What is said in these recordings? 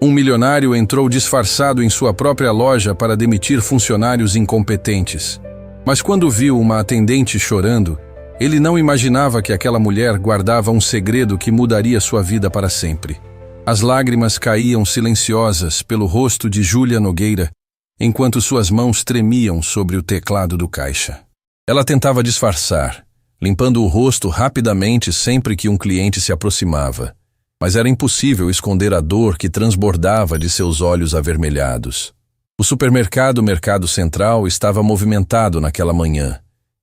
Um milionário entrou disfarçado em sua própria loja para demitir funcionários incompetentes. Mas quando viu uma atendente chorando, ele não imaginava que aquela mulher guardava um segredo que mudaria sua vida para sempre. As lágrimas caíam silenciosas pelo rosto de Júlia Nogueira, enquanto suas mãos tremiam sobre o teclado do caixa. Ela tentava disfarçar, limpando o rosto rapidamente sempre que um cliente se aproximava. Mas era impossível esconder a dor que transbordava de seus olhos avermelhados. O supermercado Mercado Central estava movimentado naquela manhã,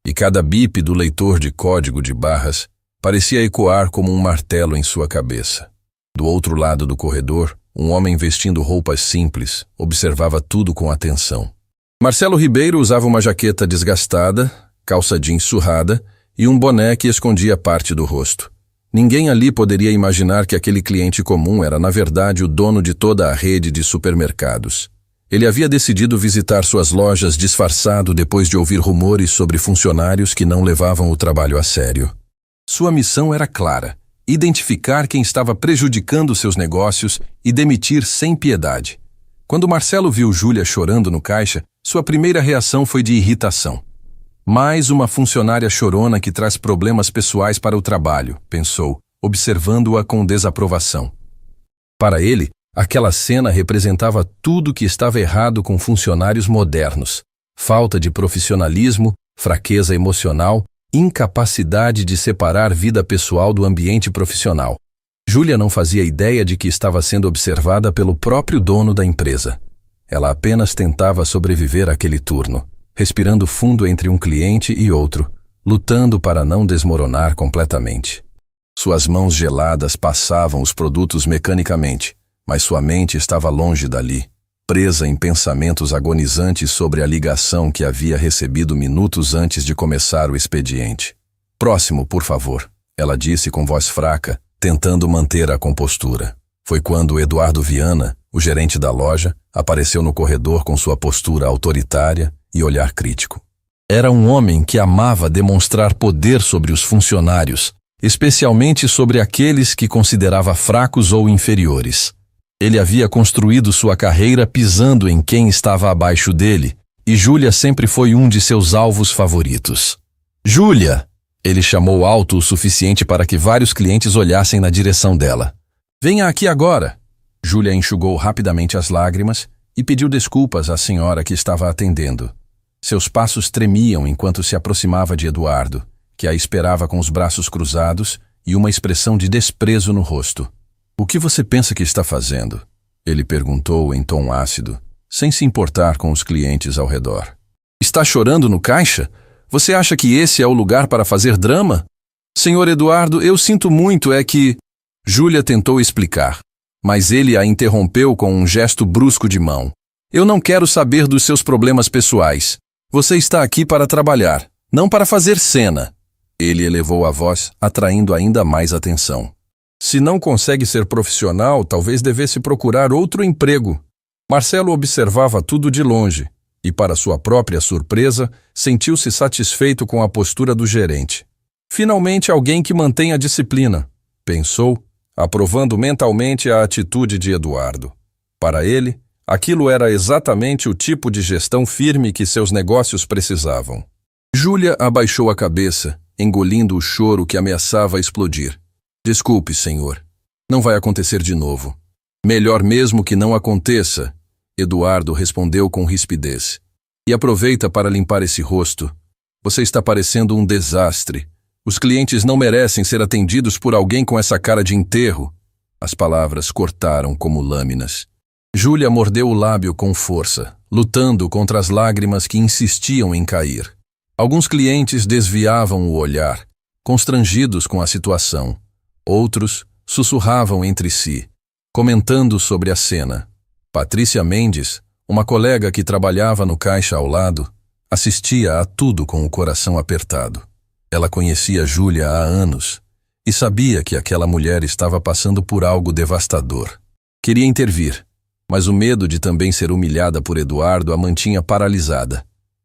e cada bip do leitor de código de barras parecia ecoar como um martelo em sua cabeça. Do outro lado do corredor, um homem vestindo roupas simples observava tudo com atenção. Marcelo Ribeiro usava uma jaqueta desgastada, calça jeans surrada e um boné que escondia parte do rosto. Ninguém ali poderia imaginar que aquele cliente comum era, na verdade, o dono de toda a rede de supermercados. Ele havia decidido visitar suas lojas disfarçado depois de ouvir rumores sobre funcionários que não levavam o trabalho a sério. Sua missão era clara: identificar quem estava prejudicando seus negócios e demitir sem piedade. Quando Marcelo viu Júlia chorando no caixa, sua primeira reação foi de irritação. Mais uma funcionária chorona que traz problemas pessoais para o trabalho, pensou, observando-a com desaprovação. Para ele, aquela cena representava tudo que estava errado com funcionários modernos: falta de profissionalismo, fraqueza emocional, incapacidade de separar vida pessoal do ambiente profissional. Júlia não fazia ideia de que estava sendo observada pelo próprio dono da empresa. Ela apenas tentava sobreviver àquele turno, respirando fundo entre um cliente e outro, lutando para não desmoronar completamente. Suas mãos geladas passavam os produtos mecanicamente, mas sua mente estava longe dali, presa em pensamentos agonizantes sobre a ligação que havia recebido minutos antes de começar o expediente. "Próximo, por favor", ela disse com voz fraca, tentando manter a compostura. Foi quando Eduardo Viana, o gerente da loja, apareceu no corredor com sua postura autoritária e olhar crítico. Era um homem que amava demonstrar poder sobre os funcionários, especialmente sobre aqueles que considerava fracos ou inferiores. Ele havia construído sua carreira pisando em quem estava abaixo dele, e Júlia sempre foi um de seus alvos favoritos. "Júlia!" Ele chamou alto o suficiente para que vários clientes olhassem na direção dela. "Venha aqui agora!" Júlia enxugou rapidamente as lágrimas e pediu desculpas à senhora que estava atendendo. Seus passos tremiam enquanto se aproximava de Eduardo, que a esperava com os braços cruzados e uma expressão de desprezo no rosto. "O que você pensa que está fazendo?" ele perguntou em tom ácido, sem se importar com os clientes ao redor. "Está chorando no caixa? Você acha que esse é o lugar para fazer drama?" "Senhor Eduardo, eu sinto muito, é que..." Júlia tentou explicar, mas ele a interrompeu com um gesto brusco de mão. "Eu não quero saber dos seus problemas pessoais. Você está aqui para trabalhar, não para fazer cena." Ele elevou a voz, atraindo ainda mais atenção. "Se não consegue ser profissional, talvez devesse procurar outro emprego." Marcelo observava tudo de longe e, para sua própria surpresa, sentiu-se satisfeito com a postura do gerente. "Finalmente alguém que mantém a disciplina", pensou, aprovando mentalmente a atitude de Eduardo. Para ele, aquilo era exatamente o tipo de gestão firme que seus negócios precisavam. Júlia abaixou a cabeça, engolindo o choro que ameaçava explodir. "Desculpe, senhor. Não vai acontecer de novo." "Melhor mesmo que não aconteça", Eduardo respondeu com rispidez. "E aproveita para limpar esse rosto. Você está parecendo um desastre. Os clientes não merecem ser atendidos por alguém com essa cara de enterro." As palavras cortaram como lâminas. Júlia mordeu o lábio com força, lutando contra as lágrimas que insistiam em cair. Alguns clientes desviavam o olhar, constrangidos com a situação. Outros sussurravam entre si, comentando sobre a cena. Patrícia Mendes, uma colega que trabalhava no caixa ao lado, assistia a tudo com o coração apertado. Ela conhecia Júlia há anos e sabia que aquela mulher estava passando por algo devastador. Queria intervir, mas o medo de também ser humilhada por Eduardo a mantinha paralisada.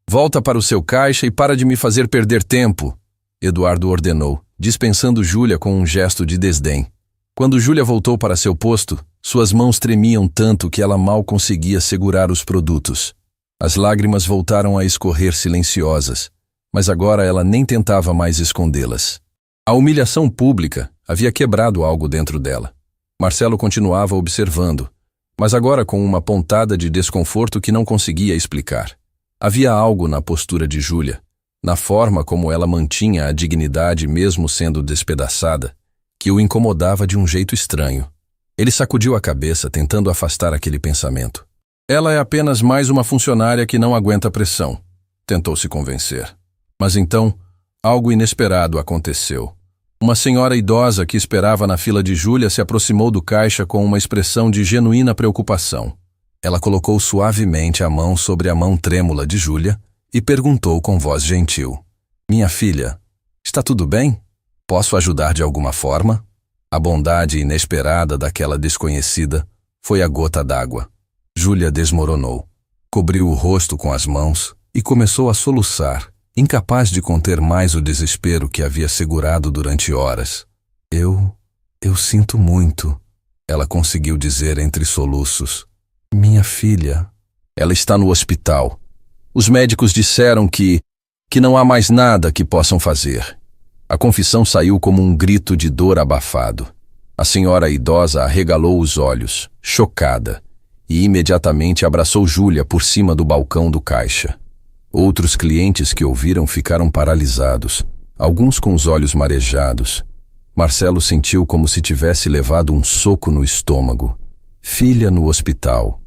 "Volta para o seu caixa e para de me fazer perder tempo", Eduardo ordenou, dispensando Júlia com um gesto de desdém. Quando Júlia voltou para seu posto, Suas mãos tremiam tanto que ela mal conseguia segurar os produtos. As lágrimas voltaram a escorrer silenciosas, mas agora ela nem tentava mais escondê-las. A humilhação pública havia quebrado algo dentro dela. Marcelo continuava observando, mas agora com uma pontada de desconforto que não conseguia explicar. Havia algo na postura de Júlia, na forma como ela mantinha a dignidade mesmo sendo despedaçada, que o incomodava de um jeito estranho. Ele sacudiu a cabeça tentando afastar aquele pensamento. Ela é apenas mais uma funcionária que não aguenta pressão, tentou se convencer. Mas então, algo inesperado aconteceu. Uma senhora idosa que esperava na fila de Júlia se aproximou do caixa com uma expressão de genuína preocupação. Ela colocou suavemente a mão sobre a mão trêmula de Júlia e perguntou com voz gentil: "Minha filha, está tudo bem? Posso ajudar de alguma forma?" A bondade inesperada daquela desconhecida foi a gota d'água. Júlia desmoronou, cobriu o rosto com as mãos e começou a soluçar, incapaz de conter mais o desespero que havia segurado durante horas. Eu sinto muito", ela conseguiu dizer entre soluços. "Minha filha, ela está no hospital. Os médicos disseram que não há mais nada que possam fazer." A confissão saiu como um grito de dor abafado. A senhora idosa arregalou os olhos, chocada, e imediatamente abraçou Júlia por cima do balcão do caixa. Outros clientes que ouviram ficaram paralisados, alguns com os olhos marejados. Marcelo sentiu como se tivesse levado um soco no estômago. Filha no hospital.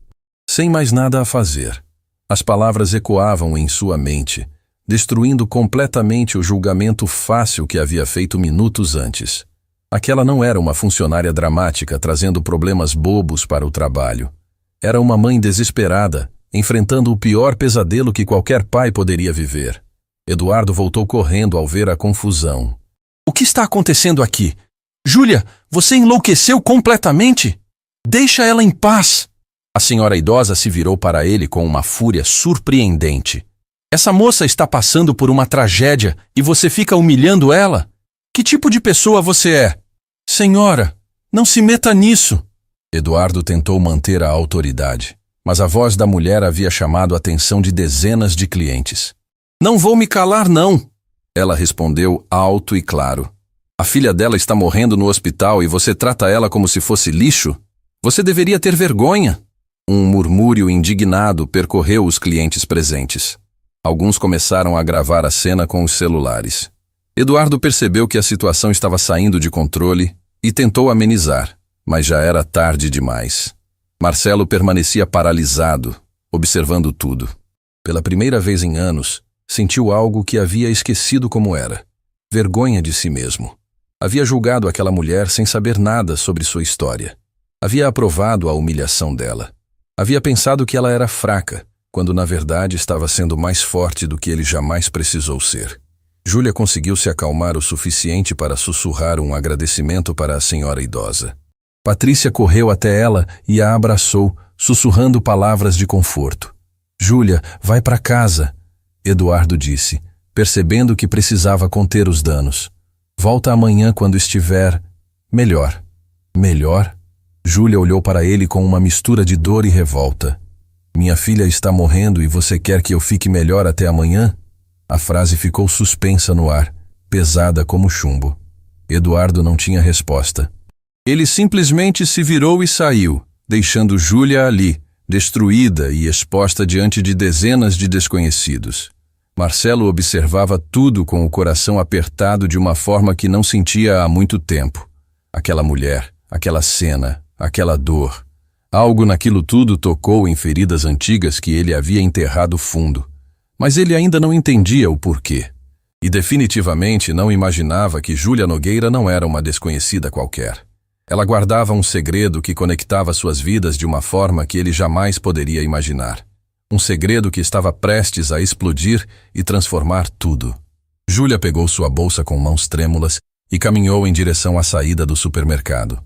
Sem mais nada a fazer. As palavras ecoavam em sua mente, destruindo completamente o julgamento fácil que havia feito minutos antes. Aquela não era uma funcionária dramática trazendo problemas bobos para o trabalho. Era uma mãe desesperada, enfrentando o pior pesadelo que qualquer pai poderia viver. Eduardo voltou correndo ao ver a confusão. "O que está acontecendo aqui? Júlia, você enlouqueceu completamente? Deixa ela em paz!" A senhora idosa se virou para ele com uma fúria surpreendente. "Essa moça está passando por uma tragédia e você fica humilhando ela? Que tipo de pessoa você é?" "Senhora, não se meta nisso." Eduardo tentou manter a autoridade, mas a voz da mulher havia chamado a atenção de dezenas de clientes. "Não vou me calar, não," ela respondeu alto e claro. "A filha dela está morrendo no hospital e você trata ela como se fosse lixo? Você deveria ter vergonha." Um murmúrio indignado percorreu os clientes presentes. Alguns começaram a gravar a cena com os celulares. Eduardo percebeu que a situação estava saindo de controle e tentou amenizar, mas já era tarde demais. Marcelo permanecia paralisado, observando tudo. Pela primeira vez em anos, sentiu algo que havia esquecido como era: vergonha de si mesmo. Havia julgado aquela mulher sem saber nada sobre sua história. Havia aprovado a humilhação dela. Havia pensado que ela era fraca, quando na verdade estava sendo mais forte do que ele jamais precisou ser. Júlia conseguiu se acalmar o suficiente para sussurrar um agradecimento para a senhora idosa. Patrícia correu até ela e a abraçou, sussurrando palavras de conforto. "Júlia, vai para casa", Eduardo disse, percebendo que precisava conter os danos. "Volta amanhã quando estiver melhor." "Melhor?" Júlia olhou para ele com uma mistura de dor e revolta. "Minha filha está morrendo e você quer que eu fique melhor até amanhã?" A frase ficou suspensa no ar, pesada como chumbo. Eduardo não tinha resposta. Ele simplesmente se virou e saiu, deixando Júlia ali, destruída e exposta diante de dezenas de desconhecidos. Marcelo observava tudo com o coração apertado de uma forma que não sentia há muito tempo. Aquela mulher, aquela cena, aquela dor. Algo naquilo tudo tocou em feridas antigas que ele havia enterrado fundo. Mas ele ainda não entendia o porquê. E definitivamente não imaginava que Júlia Nogueira não era uma desconhecida qualquer. Ela guardava um segredo que conectava suas vidas de uma forma que ele jamais poderia imaginar. Um segredo que estava prestes a explodir e transformar tudo. Júlia pegou sua bolsa com mãos trêmulas e caminhou em direção à saída do supermercado.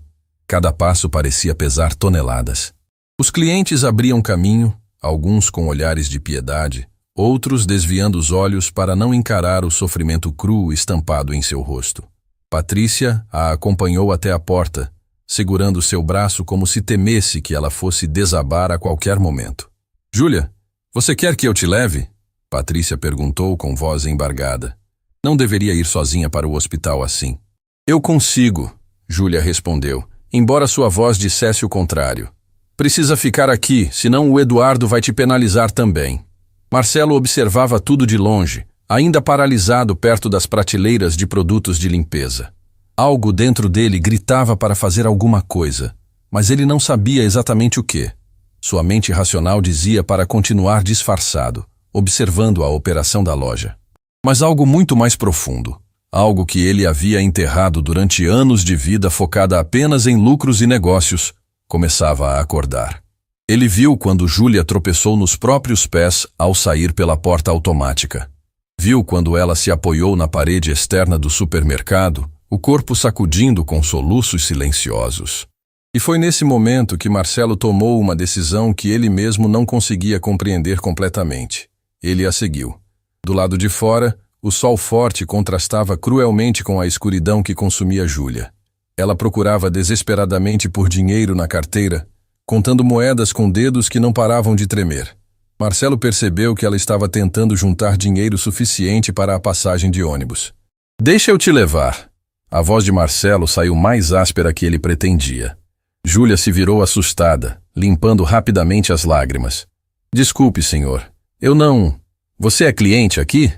Cada passo parecia pesar toneladas. Os clientes abriam caminho, alguns com olhares de piedade, outros desviando os olhos para não encarar o sofrimento cru estampado em seu rosto. Patrícia a acompanhou até a porta, segurando seu braço como se temesse que ela fosse desabar a qualquer momento. Júlia, você quer que eu te leve? Patrícia perguntou com voz embargada. Não deveria ir sozinha para o hospital assim. Eu consigo, Júlia respondeu, embora sua voz dissesse o contrário. Precisa ficar aqui, senão o Eduardo vai te penalizar também. Marcelo observava tudo de longe, ainda paralisado perto das prateleiras de produtos de limpeza. Algo dentro dele gritava para fazer alguma coisa, mas ele não sabia exatamente o que. Sua mente racional dizia para continuar disfarçado, observando a operação da loja. Mas algo muito mais profundo, algo que ele havia enterrado durante anos de vida focada apenas em lucros e negócios, começava a acordar. Ele viu quando Júlia tropeçou nos próprios pés ao sair pela porta automática. Viu quando ela se apoiou na parede externa do supermercado, o corpo sacudindo com soluços silenciosos. E foi nesse momento que Marcelo tomou uma decisão que ele mesmo não conseguia compreender completamente. Ele a seguiu. Do lado de fora, o sol forte contrastava cruelmente com a escuridão que consumia Júlia. Ela procurava desesperadamente por dinheiro na carteira, contando moedas com dedos que não paravam de tremer. Marcelo percebeu que ela estava tentando juntar dinheiro suficiente para a passagem de ônibus. Deixa eu te levar. A voz de Marcelo saiu mais áspera que ele pretendia. Júlia se virou assustada, limpando rapidamente as lágrimas. Desculpe, senhor. Eu não... Você é cliente aqui?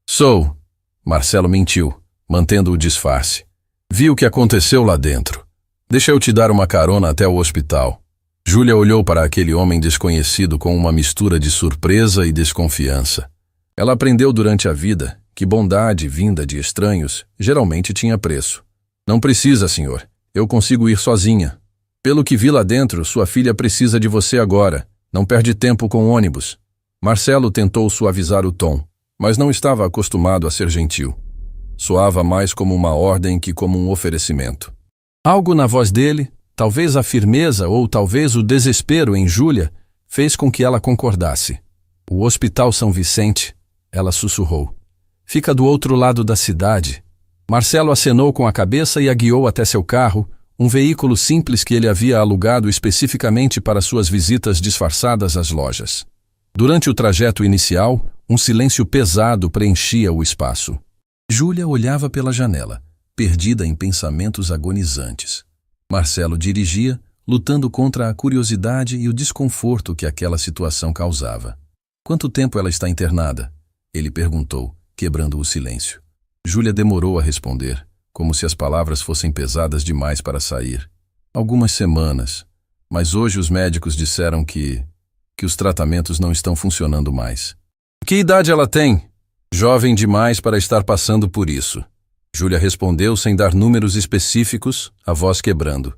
Sou. Marcelo mentiu, mantendo o disfarce. Vi o que aconteceu lá dentro. Deixa eu te dar uma carona até o hospital. Júlia olhou para aquele homem desconhecido com uma mistura de surpresa e desconfiança. Ela aprendeu durante a vida que bondade vinda de estranhos geralmente tinha preço. Não precisa, senhor. Eu consigo ir sozinha. Pelo que vi lá dentro, sua filha precisa de você agora. Não perde tempo com ônibus. Marcelo tentou suavizar o tom, mas não estava acostumado a ser gentil. Soava mais como uma ordem que como um oferecimento. Algo na voz dele, talvez a firmeza ou talvez o desespero em Júlia, fez com que ela concordasse. O Hospital São Vicente, ela sussurrou. Fica do outro lado da cidade. Marcelo acenou com a cabeça e a guiou até seu carro, um veículo simples que ele havia alugado especificamente para suas visitas disfarçadas às lojas. Durante o trajeto inicial, um silêncio pesado preenchia o espaço. Júlia olhava pela janela, perdida em pensamentos agonizantes. Marcelo dirigia, lutando contra a curiosidade e o desconforto que aquela situação causava. Quanto tempo ela está internada? Ele perguntou, quebrando o silêncio. Júlia demorou a responder, como se as palavras fossem pesadas demais para sair. Algumas semanas, mas hoje os médicos disseram que os tratamentos não estão funcionando mais. Que idade ela tem? Jovem demais para estar passando por isso. Júlia respondeu sem dar números específicos, a voz quebrando.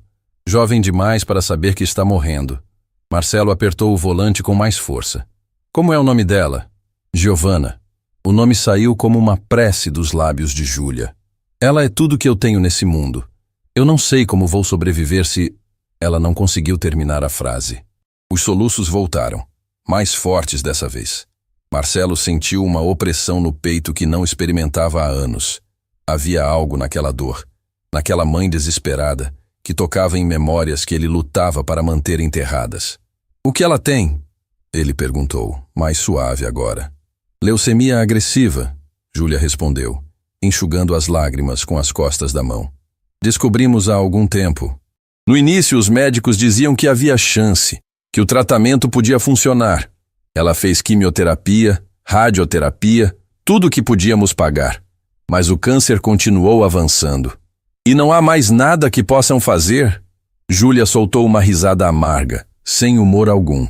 Jovem demais para saber que está morrendo. Marcelo apertou o volante com mais força. Como é o nome dela? Giovana. O nome saiu como uma prece dos lábios de Júlia. Ela é tudo que eu tenho nesse mundo. Eu não sei como vou sobreviver se... Ela não conseguiu terminar a frase. Os soluços voltaram, mais fortes dessa vez. Marcelo sentiu uma opressão no peito que não experimentava há anos. Havia algo naquela dor, naquela mãe desesperada, que tocava em memórias que ele lutava para manter enterradas. O que ela tem? Ele perguntou, mais suave agora. Leucemia agressiva, Júlia respondeu, enxugando as lágrimas com as costas da mão. Descobrimos há algum tempo. No início, os médicos diziam que havia chance, que o tratamento podia funcionar. Ela fez quimioterapia, radioterapia, tudo o que podíamos pagar. Mas o câncer continuou avançando. E não há mais nada que possam fazer? Júlia soltou uma risada amarga, sem humor algum.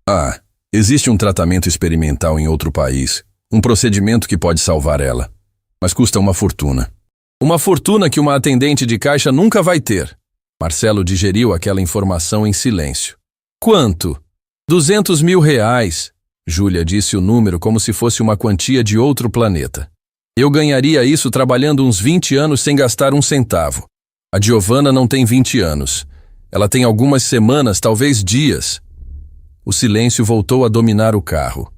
Ah, existe um tratamento experimental em outro país, um procedimento que pode salvar ela. Mas custa uma fortuna. Uma fortuna que uma atendente de caixa nunca vai ter. Marcelo digeriu aquela informação em silêncio. Quanto? 200 mil reais. Júlia disse o número como se fosse uma quantia de outro planeta. Eu ganharia isso trabalhando uns 20 anos sem gastar um centavo. A Giovana não tem 20 anos. Ela tem algumas semanas, talvez dias. O silêncio voltou a dominar o carro.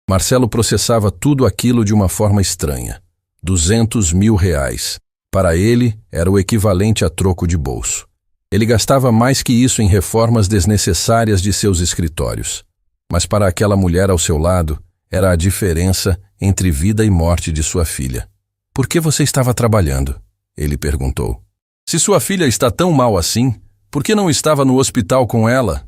Marcelo processava tudo aquilo de uma forma estranha. 200 mil reais. Para ele, era o equivalente a troco de bolso. Ele gastava mais que isso em reformas desnecessárias de seus escritórios. Mas para aquela mulher ao seu lado, era a diferença entre vida e morte de sua filha. Por que você estava trabalhando? Ele perguntou. Se sua filha está tão mal assim, por que não estava no hospital com ela?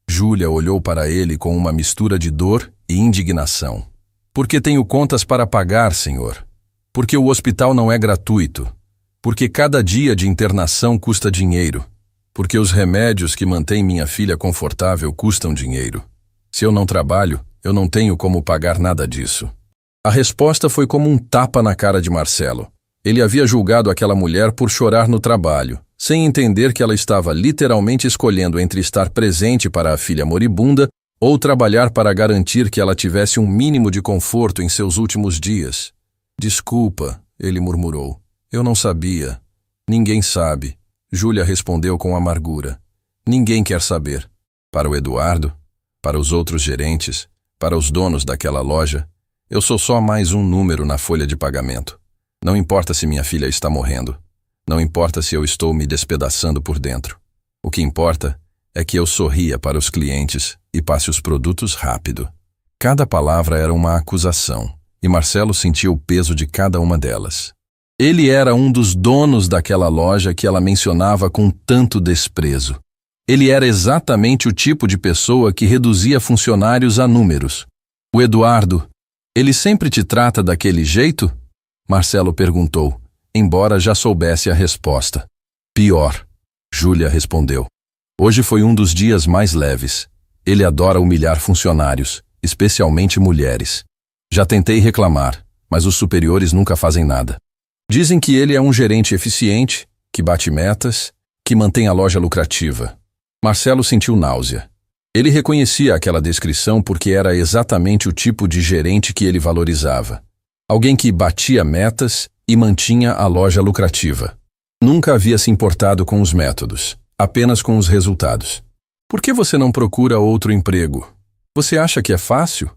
Júlia olhou para ele com uma mistura de dor e indignação. Porque tenho contas para pagar, senhor. Porque o hospital não é gratuito. Porque cada dia de internação custa dinheiro. Porque os remédios que mantêm minha filha confortável custam dinheiro. Se eu não trabalho, eu não tenho como pagar nada disso. A resposta foi como um tapa na cara de Marcelo. Ele havia julgado aquela mulher por chorar no trabalho, sem entender que ela estava literalmente escolhendo entre estar presente para a filha moribunda ou trabalhar para garantir que ela tivesse um mínimo de conforto em seus últimos dias. Desculpa, ele murmurou. Eu não sabia. Ninguém sabe. Júlia respondeu com amargura. Ninguém quer saber. Para o Eduardo, para os outros gerentes, para os donos daquela loja, eu sou só mais um número na folha de pagamento. Não importa se minha filha está morrendo. Não importa se eu estou me despedaçando por dentro. O que importa é que eu sorria para os clientes e passe os produtos rápido. Cada palavra era uma acusação, e Marcelo sentiu o peso de cada uma delas. Ele era um dos donos daquela loja que ela mencionava com tanto desprezo. Ele era exatamente o tipo de pessoa que reduzia funcionários a números. O Eduardo, ele sempre te trata daquele jeito? Marcelo perguntou, embora já soubesse a resposta. Pior, Júlia respondeu. Hoje foi um dos dias mais leves. Ele adora humilhar funcionários, especialmente mulheres. Já tentei reclamar, mas os superiores nunca fazem nada. Dizem que ele é um gerente eficiente, que bate metas, que mantém a loja lucrativa. Marcelo sentiu náusea. Ele reconhecia aquela descrição porque era exatamente o tipo de gerente que ele valorizava. Alguém que batia metas e mantinha a loja lucrativa. Nunca havia se importado com os métodos, apenas com os resultados. Por que você não procura outro emprego? Você acha que é fácil?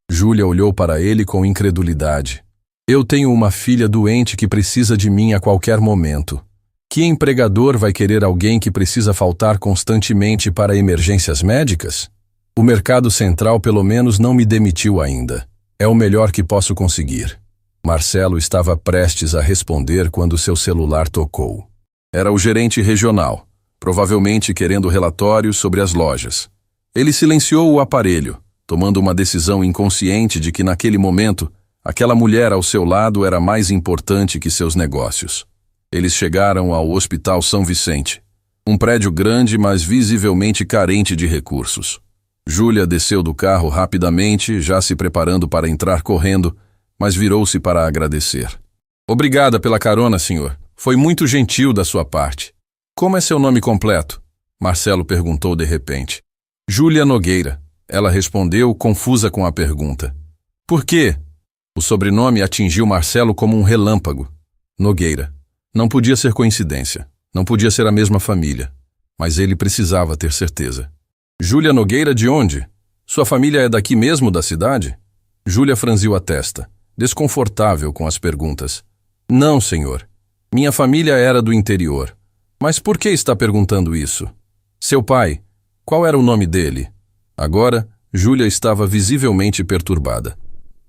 Júlia olhou para ele com incredulidade. Eu tenho uma filha doente que precisa de mim a qualquer momento. Que empregador vai querer alguém que precisa faltar constantemente para emergências médicas? O Mercado Central pelo menos não me demitiu ainda. É o melhor que posso conseguir. Marcelo estava prestes a responder quando seu celular tocou. Era o gerente regional, provavelmente querendo relatórios sobre as lojas. Ele silenciou o aparelho, tomando uma decisão inconsciente de que naquele momento, aquela mulher ao seu lado era mais importante que seus negócios. Eles chegaram ao Hospital São Vicente, um prédio grande, mas visivelmente carente de recursos. Júlia desceu do carro rapidamente, já se preparando para entrar correndo, mas virou-se para agradecer. Obrigada pela carona, senhor. Foi muito gentil da sua parte. Como é seu nome completo? Marcelo perguntou de repente. Júlia Nogueira. Ela respondeu, confusa com a pergunta. Por quê? O sobrenome atingiu Marcelo como um relâmpago. Nogueira. Não podia ser coincidência. Não podia ser a mesma família. Mas ele precisava ter certeza. Júlia Nogueira de onde? Sua família é daqui mesmo da cidade? Júlia franziu a testa, desconfortável com as perguntas. Não, senhor. Minha família era do interior. Mas por que está perguntando isso? Seu pai, qual era o nome dele? Agora, Júlia estava visivelmente perturbada.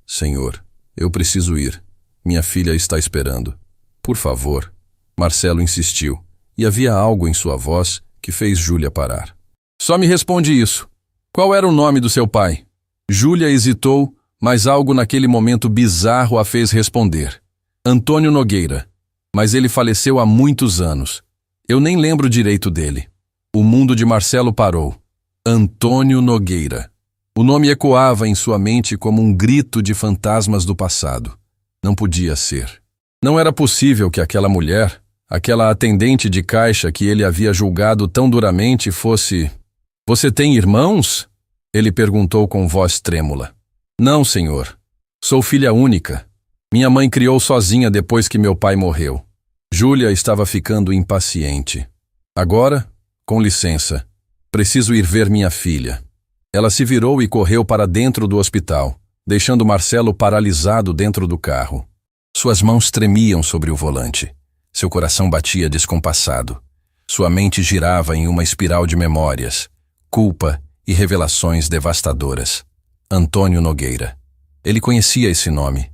Senhor, eu preciso ir. Minha filha está esperando. Por favor. Marcelo insistiu, e havia algo em sua voz que fez Júlia parar. Só me responde isso. Qual era o nome do seu pai? Júlia hesitou, mas algo naquele momento bizarro a fez responder. Antônio Nogueira. Mas ele faleceu há muitos anos. Eu nem lembro direito dele. O mundo de Marcelo parou. Antônio Nogueira. O nome ecoava em sua mente como um grito de fantasmas do passado. Não podia ser. Não era possível que aquela mulher, aquela atendente de caixa que ele havia julgado tão duramente fosse... Você tem irmãos? Ele perguntou com voz trêmula. Não, senhor. Sou filha única. Minha mãe criou sozinha depois que meu pai morreu. Júlia estava ficando impaciente. Agora, com licença, preciso ir ver minha filha. Ela se virou e correu para dentro do hospital, deixando Marcelo paralisado dentro do carro. Suas mãos tremiam sobre o volante. Seu coração batia descompassado. Sua mente girava em uma espiral de memórias, culpa e revelações devastadoras. Antônio Nogueira. Ele conhecia esse nome.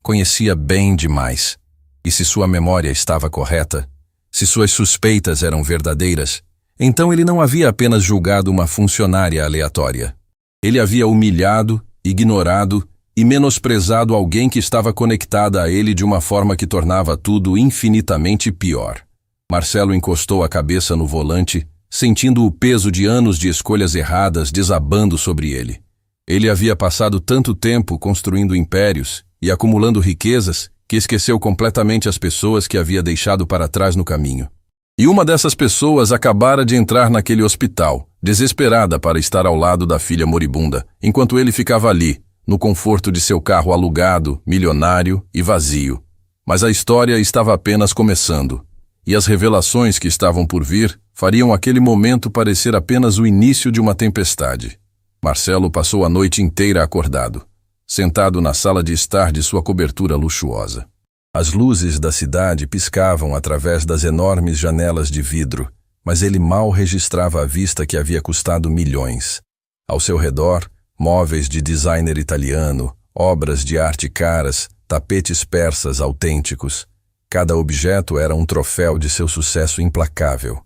Conhecia bem demais. E se sua memória estava correta, se suas suspeitas eram verdadeiras, então ele não havia apenas julgado uma funcionária aleatória. Ele havia humilhado, ignorado e menosprezado alguém que estava conectada a ele de uma forma que tornava tudo infinitamente pior. Marcelo encostou a cabeça no volante, sentindo o peso de anos de escolhas erradas desabando sobre ele. Ele havia passado tanto tempo construindo impérios e acumulando riquezas que esqueceu completamente as pessoas que havia deixado para trás no caminho. E uma dessas pessoas acabara de entrar naquele hospital, desesperada para estar ao lado da filha moribunda, enquanto ele ficava ali, no conforto de seu carro alugado, milionário e vazio. Mas a história estava apenas começando, e as revelações que estavam por vir fariam aquele momento parecer apenas o início de uma tempestade. Marcelo passou a noite inteira acordado, sentado na sala de estar de sua cobertura luxuosa. As luzes da cidade piscavam através das enormes janelas de vidro, mas ele mal registrava a vista que havia custado milhões. Ao seu redor, móveis de designer italiano, obras de arte caras, tapetes persas autênticos. Cada objeto era um troféu de seu sucesso implacável,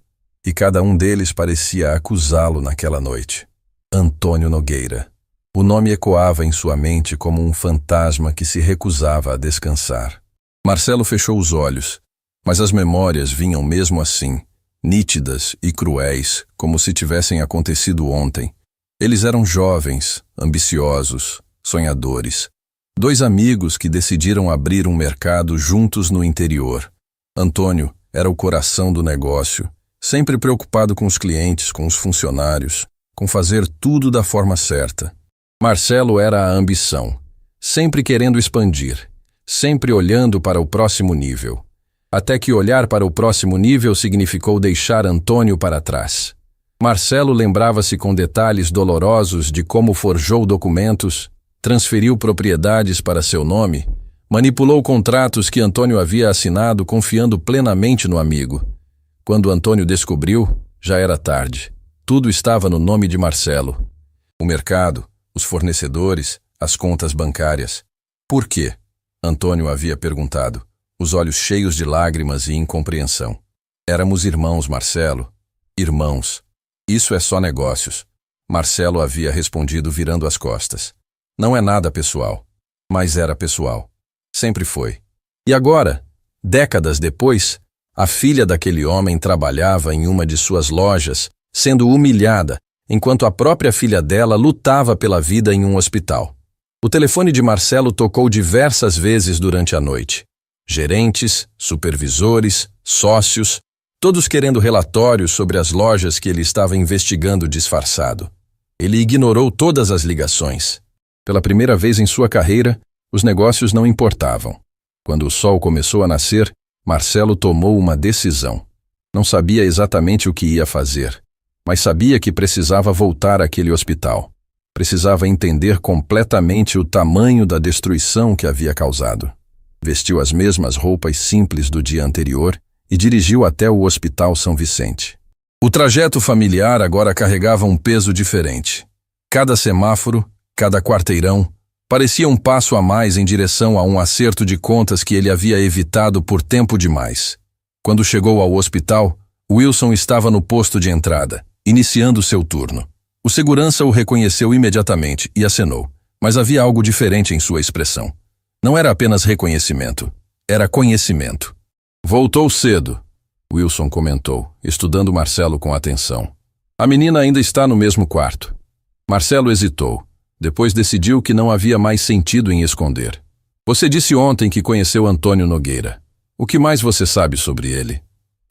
e cada um deles parecia acusá-lo naquela noite. Antônio Nogueira. O nome ecoava em sua mente como um fantasma que se recusava a descansar. Marcelo fechou os olhos, mas as memórias vinham mesmo assim, nítidas e cruéis, como se tivessem acontecido ontem. Eles eram jovens, ambiciosos, sonhadores. Dois amigos que decidiram abrir um mercado juntos no interior. Antônio era o coração do negócio, sempre preocupado com os clientes, com os funcionários, com fazer tudo da forma certa. Marcelo era a ambição, sempre querendo expandir, sempre olhando para o próximo nível. Até que olhar para o próximo nível significou deixar Antônio para trás. Marcelo lembrava-se com detalhes dolorosos de como forjou documentos, transferiu propriedades para seu nome, manipulou contratos que Antônio havia assinado confiando plenamente no amigo. Quando Antônio descobriu, já era tarde. Tudo estava no nome de Marcelo. O mercado, os fornecedores, as contas bancárias. Por quê? Antônio havia perguntado, os olhos cheios de lágrimas e incompreensão. Éramos irmãos, Marcelo. Irmãos. Isso é só negócios. Marcelo havia respondido virando as costas. Não é nada pessoal. Mas era pessoal. Sempre foi. E agora, décadas depois, a filha daquele homem trabalhava em uma de suas lojas, sendo humilhada, enquanto a própria filha dela lutava pela vida em um hospital. O telefone de Marcelo tocou diversas vezes durante a noite. Gerentes, supervisores, sócios, todos querendo relatórios sobre as lojas que ele estava investigando disfarçado. Ele ignorou todas as ligações. Pela primeira vez em sua carreira, os negócios não importavam. Quando o sol começou a nascer, Marcelo tomou uma decisão. Não sabia exatamente o que ia fazer, mas sabia que precisava voltar àquele hospital. Precisava entender completamente o tamanho da destruição que havia causado. Vestiu as mesmas roupas simples do dia anterior e dirigiu até o Hospital São Vicente. O trajeto familiar agora carregava um peso diferente. Cada semáforo, cada quarteirão, parecia um passo a mais em direção a um acerto de contas que ele havia evitado por tempo demais. Quando chegou ao hospital, Wilson estava no posto de entrada, iniciando seu turno. O segurança o reconheceu imediatamente e acenou, mas havia algo diferente em sua expressão. Não era apenas reconhecimento, era conhecimento. Voltou cedo, Wilson comentou, estudando Marcelo com atenção. A menina ainda está no mesmo quarto. Marcelo hesitou. Depois decidiu que não havia mais sentido em esconder. Você disse ontem que conheceu Antônio Nogueira. O que mais você sabe sobre ele?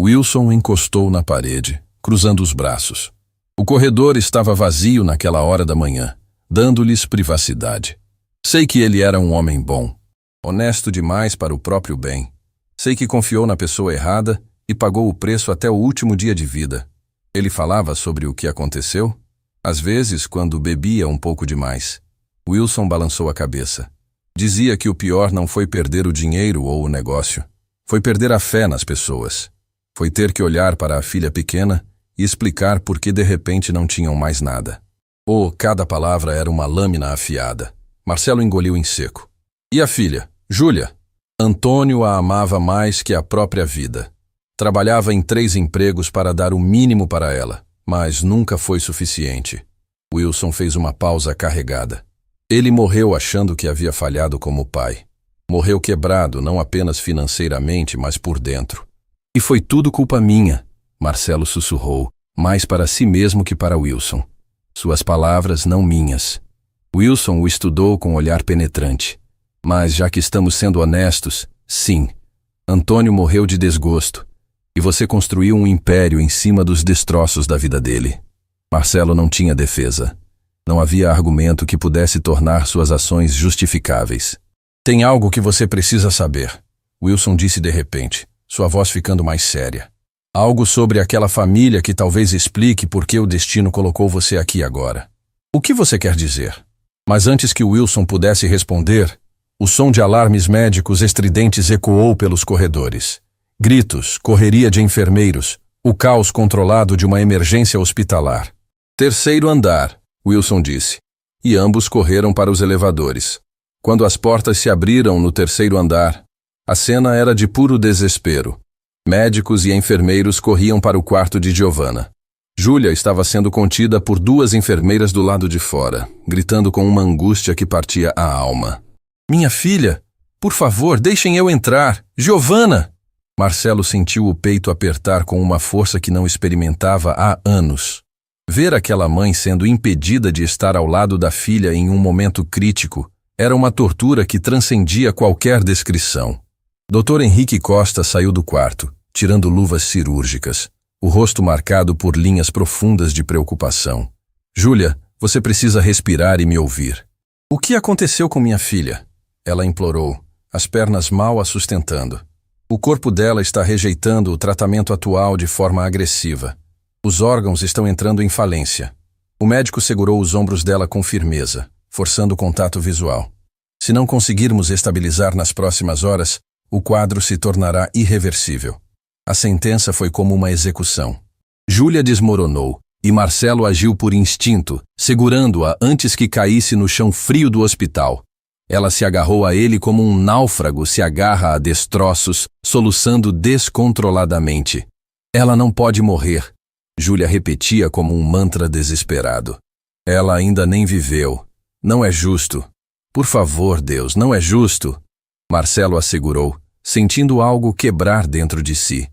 Wilson encostou na parede, cruzando os braços. O corredor estava vazio naquela hora da manhã, dando-lhes privacidade. Sei que ele era um homem bom, honesto demais para o próprio bem. Sei que confiou na pessoa errada e pagou o preço até o último dia de vida. Ele falava sobre o que aconteceu? Às vezes, quando bebia um pouco demais. Wilson balançou a cabeça. Dizia que o pior não foi perder o dinheiro ou o negócio. Foi perder a fé nas pessoas. Foi ter que olhar para a filha pequena e explicar por que de repente não tinham mais nada. Cada palavra era uma lâmina afiada. Marcelo engoliu em seco. E a filha, Júlia? Antônio a amava mais que a própria vida. Trabalhava em 3 empregos para dar o mínimo para ela, mas nunca foi suficiente. Wilson fez uma pausa carregada. Ele morreu achando que havia falhado como pai. Morreu quebrado, não apenas financeiramente, mas por dentro. E foi tudo culpa minha, Marcelo sussurrou, mais para si mesmo que para Wilson. Suas palavras, não minhas. Wilson o estudou com um olhar penetrante. Mas já que estamos sendo honestos, sim, Antônio morreu de desgosto. E você construiu um império em cima dos destroços da vida dele. Marcelo não tinha defesa. Não havia argumento que pudesse tornar suas ações justificáveis. Tem algo que você precisa saber, Wilson disse de repente, sua voz ficando mais séria. Algo sobre aquela família que talvez explique por que o destino colocou você aqui agora. O que você quer dizer? Mas antes que Wilson pudesse responder, o som de alarmes médicos estridentes ecoou pelos corredores. Gritos, correria de enfermeiros, o caos controlado de uma emergência hospitalar. 3º andar, Wilson disse, e ambos correram para os elevadores. Quando as portas se abriram no 3º andar, a cena era de puro desespero. Médicos e enfermeiros corriam para o quarto de Giovanna. Júlia estava sendo contida por 2 enfermeiras do lado de fora, gritando com uma angústia que partia a alma. Minha filha, por favor, deixem eu entrar. Giovanna! Marcelo sentiu o peito apertar com uma força que não experimentava há anos. Ver aquela mãe sendo impedida de estar ao lado da filha em um momento crítico era uma tortura que transcendia qualquer descrição. Dr. Henrique Costa saiu do quarto, tirando luvas cirúrgicas, o rosto marcado por linhas profundas de preocupação. Júlia, você precisa respirar e me ouvir. O que aconteceu com minha filha? Ela implorou, as pernas mal a sustentando. O corpo dela está rejeitando o tratamento atual de forma agressiva. Os órgãos estão entrando em falência. O médico segurou os ombros dela com firmeza, forçando o contato visual. Se não conseguirmos estabilizar nas próximas horas, o quadro se tornará irreversível. A sentença foi como uma execução. Júlia desmoronou, e Marcelo agiu por instinto, segurando-a antes que caísse no chão frio do hospital. Ela se agarrou a ele como um náufrago se agarra a destroços, soluçando descontroladamente. Ela não pode morrer, Júlia repetia como um mantra desesperado. Ela ainda nem viveu. Não é justo. Por favor, Deus, não é justo. Marcelo assegurou, sentindo algo quebrar dentro de si.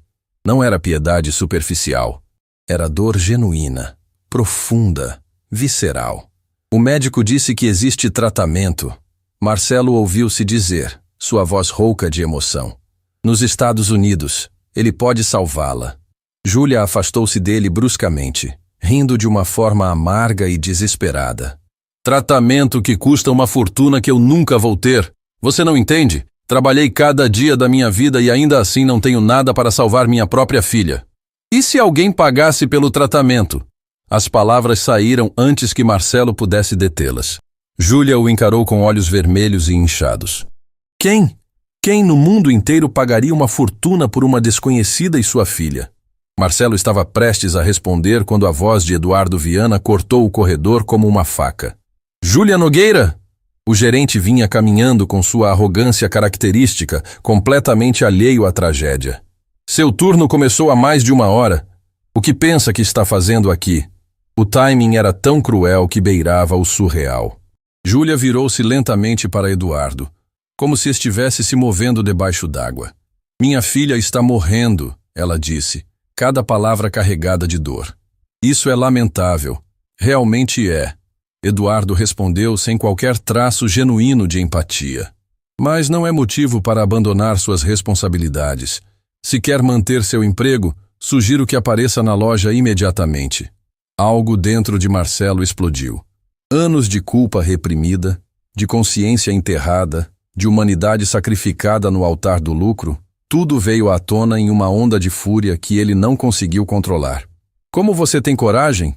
Não era piedade superficial. Era dor genuína, profunda, visceral. O médico disse que existe tratamento. Marcelo ouviu-se dizer, sua voz rouca de emoção. Nos Estados Unidos, ele pode salvá-la. Júlia afastou-se dele bruscamente, rindo de uma forma amarga e desesperada. Tratamento que custa uma fortuna que eu nunca vou ter. Você não entende? Trabalhei cada dia da minha vida e ainda assim não tenho nada para salvar minha própria filha. E se alguém pagasse pelo tratamento? As palavras saíram antes que Marcelo pudesse detê-las. Júlia o encarou com olhos vermelhos e inchados. Quem? Quem no mundo inteiro pagaria uma fortuna por uma desconhecida e sua filha? Marcelo estava prestes a responder quando a voz de Eduardo Viana cortou o corredor como uma faca. Júlia Nogueira! O gerente vinha caminhando com sua arrogância característica, completamente alheio à tragédia. Seu turno começou há mais de 1 hora. O que pensa que está fazendo aqui? O timing era tão cruel que beirava o surreal. Júlia virou-se lentamente para Eduardo, como se estivesse se movendo debaixo d'água. Minha filha está morrendo, ela disse, cada palavra carregada de dor. Isso é lamentável. Realmente é. Eduardo respondeu sem qualquer traço genuíno de empatia. Mas não é motivo para abandonar suas responsabilidades. Se quer manter seu emprego, sugiro que apareça na loja imediatamente. Algo dentro de Marcelo explodiu. Anos de culpa reprimida, de consciência enterrada, de humanidade sacrificada no altar do lucro, tudo veio à tona em uma onda de fúria que ele não conseguiu controlar. Como você tem coragem?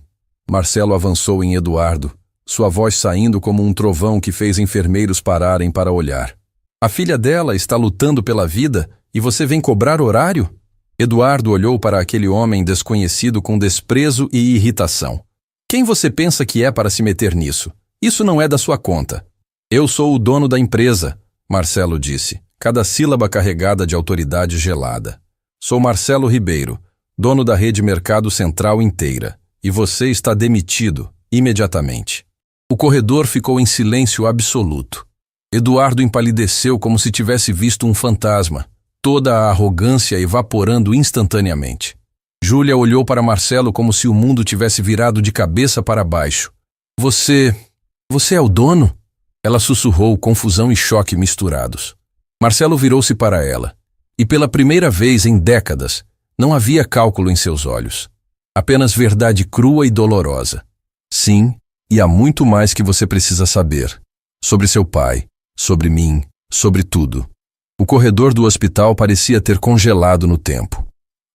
Marcelo avançou em Eduardo, sua voz saindo como um trovão que fez enfermeiros pararem para olhar. A filha dela está lutando pela vida e você vem cobrar horário? Eduardo olhou para aquele homem desconhecido com desprezo e irritação. Quem você pensa que é para se meter nisso? Isso não é da sua conta. Eu sou o dono da empresa, Marcelo disse, cada sílaba carregada de autoridade gelada. Sou Marcelo Ribeiro, dono da rede Mercado Central inteira, e você está demitido imediatamente. O corredor ficou em silêncio absoluto. Eduardo empalideceu como se tivesse visto um fantasma, toda a arrogância evaporando instantaneamente. Júlia olhou para Marcelo como se o mundo tivesse virado de cabeça para baixo. Você é o dono? Ela sussurrou, confusão e choque misturados. Marcelo virou-se para ela, e pela primeira vez em décadas, não havia cálculo em seus olhos. Apenas verdade crua e dolorosa. Sim, e há muito mais que você precisa saber. Sobre seu pai, sobre mim, sobre tudo. O corredor do hospital parecia ter congelado no tempo.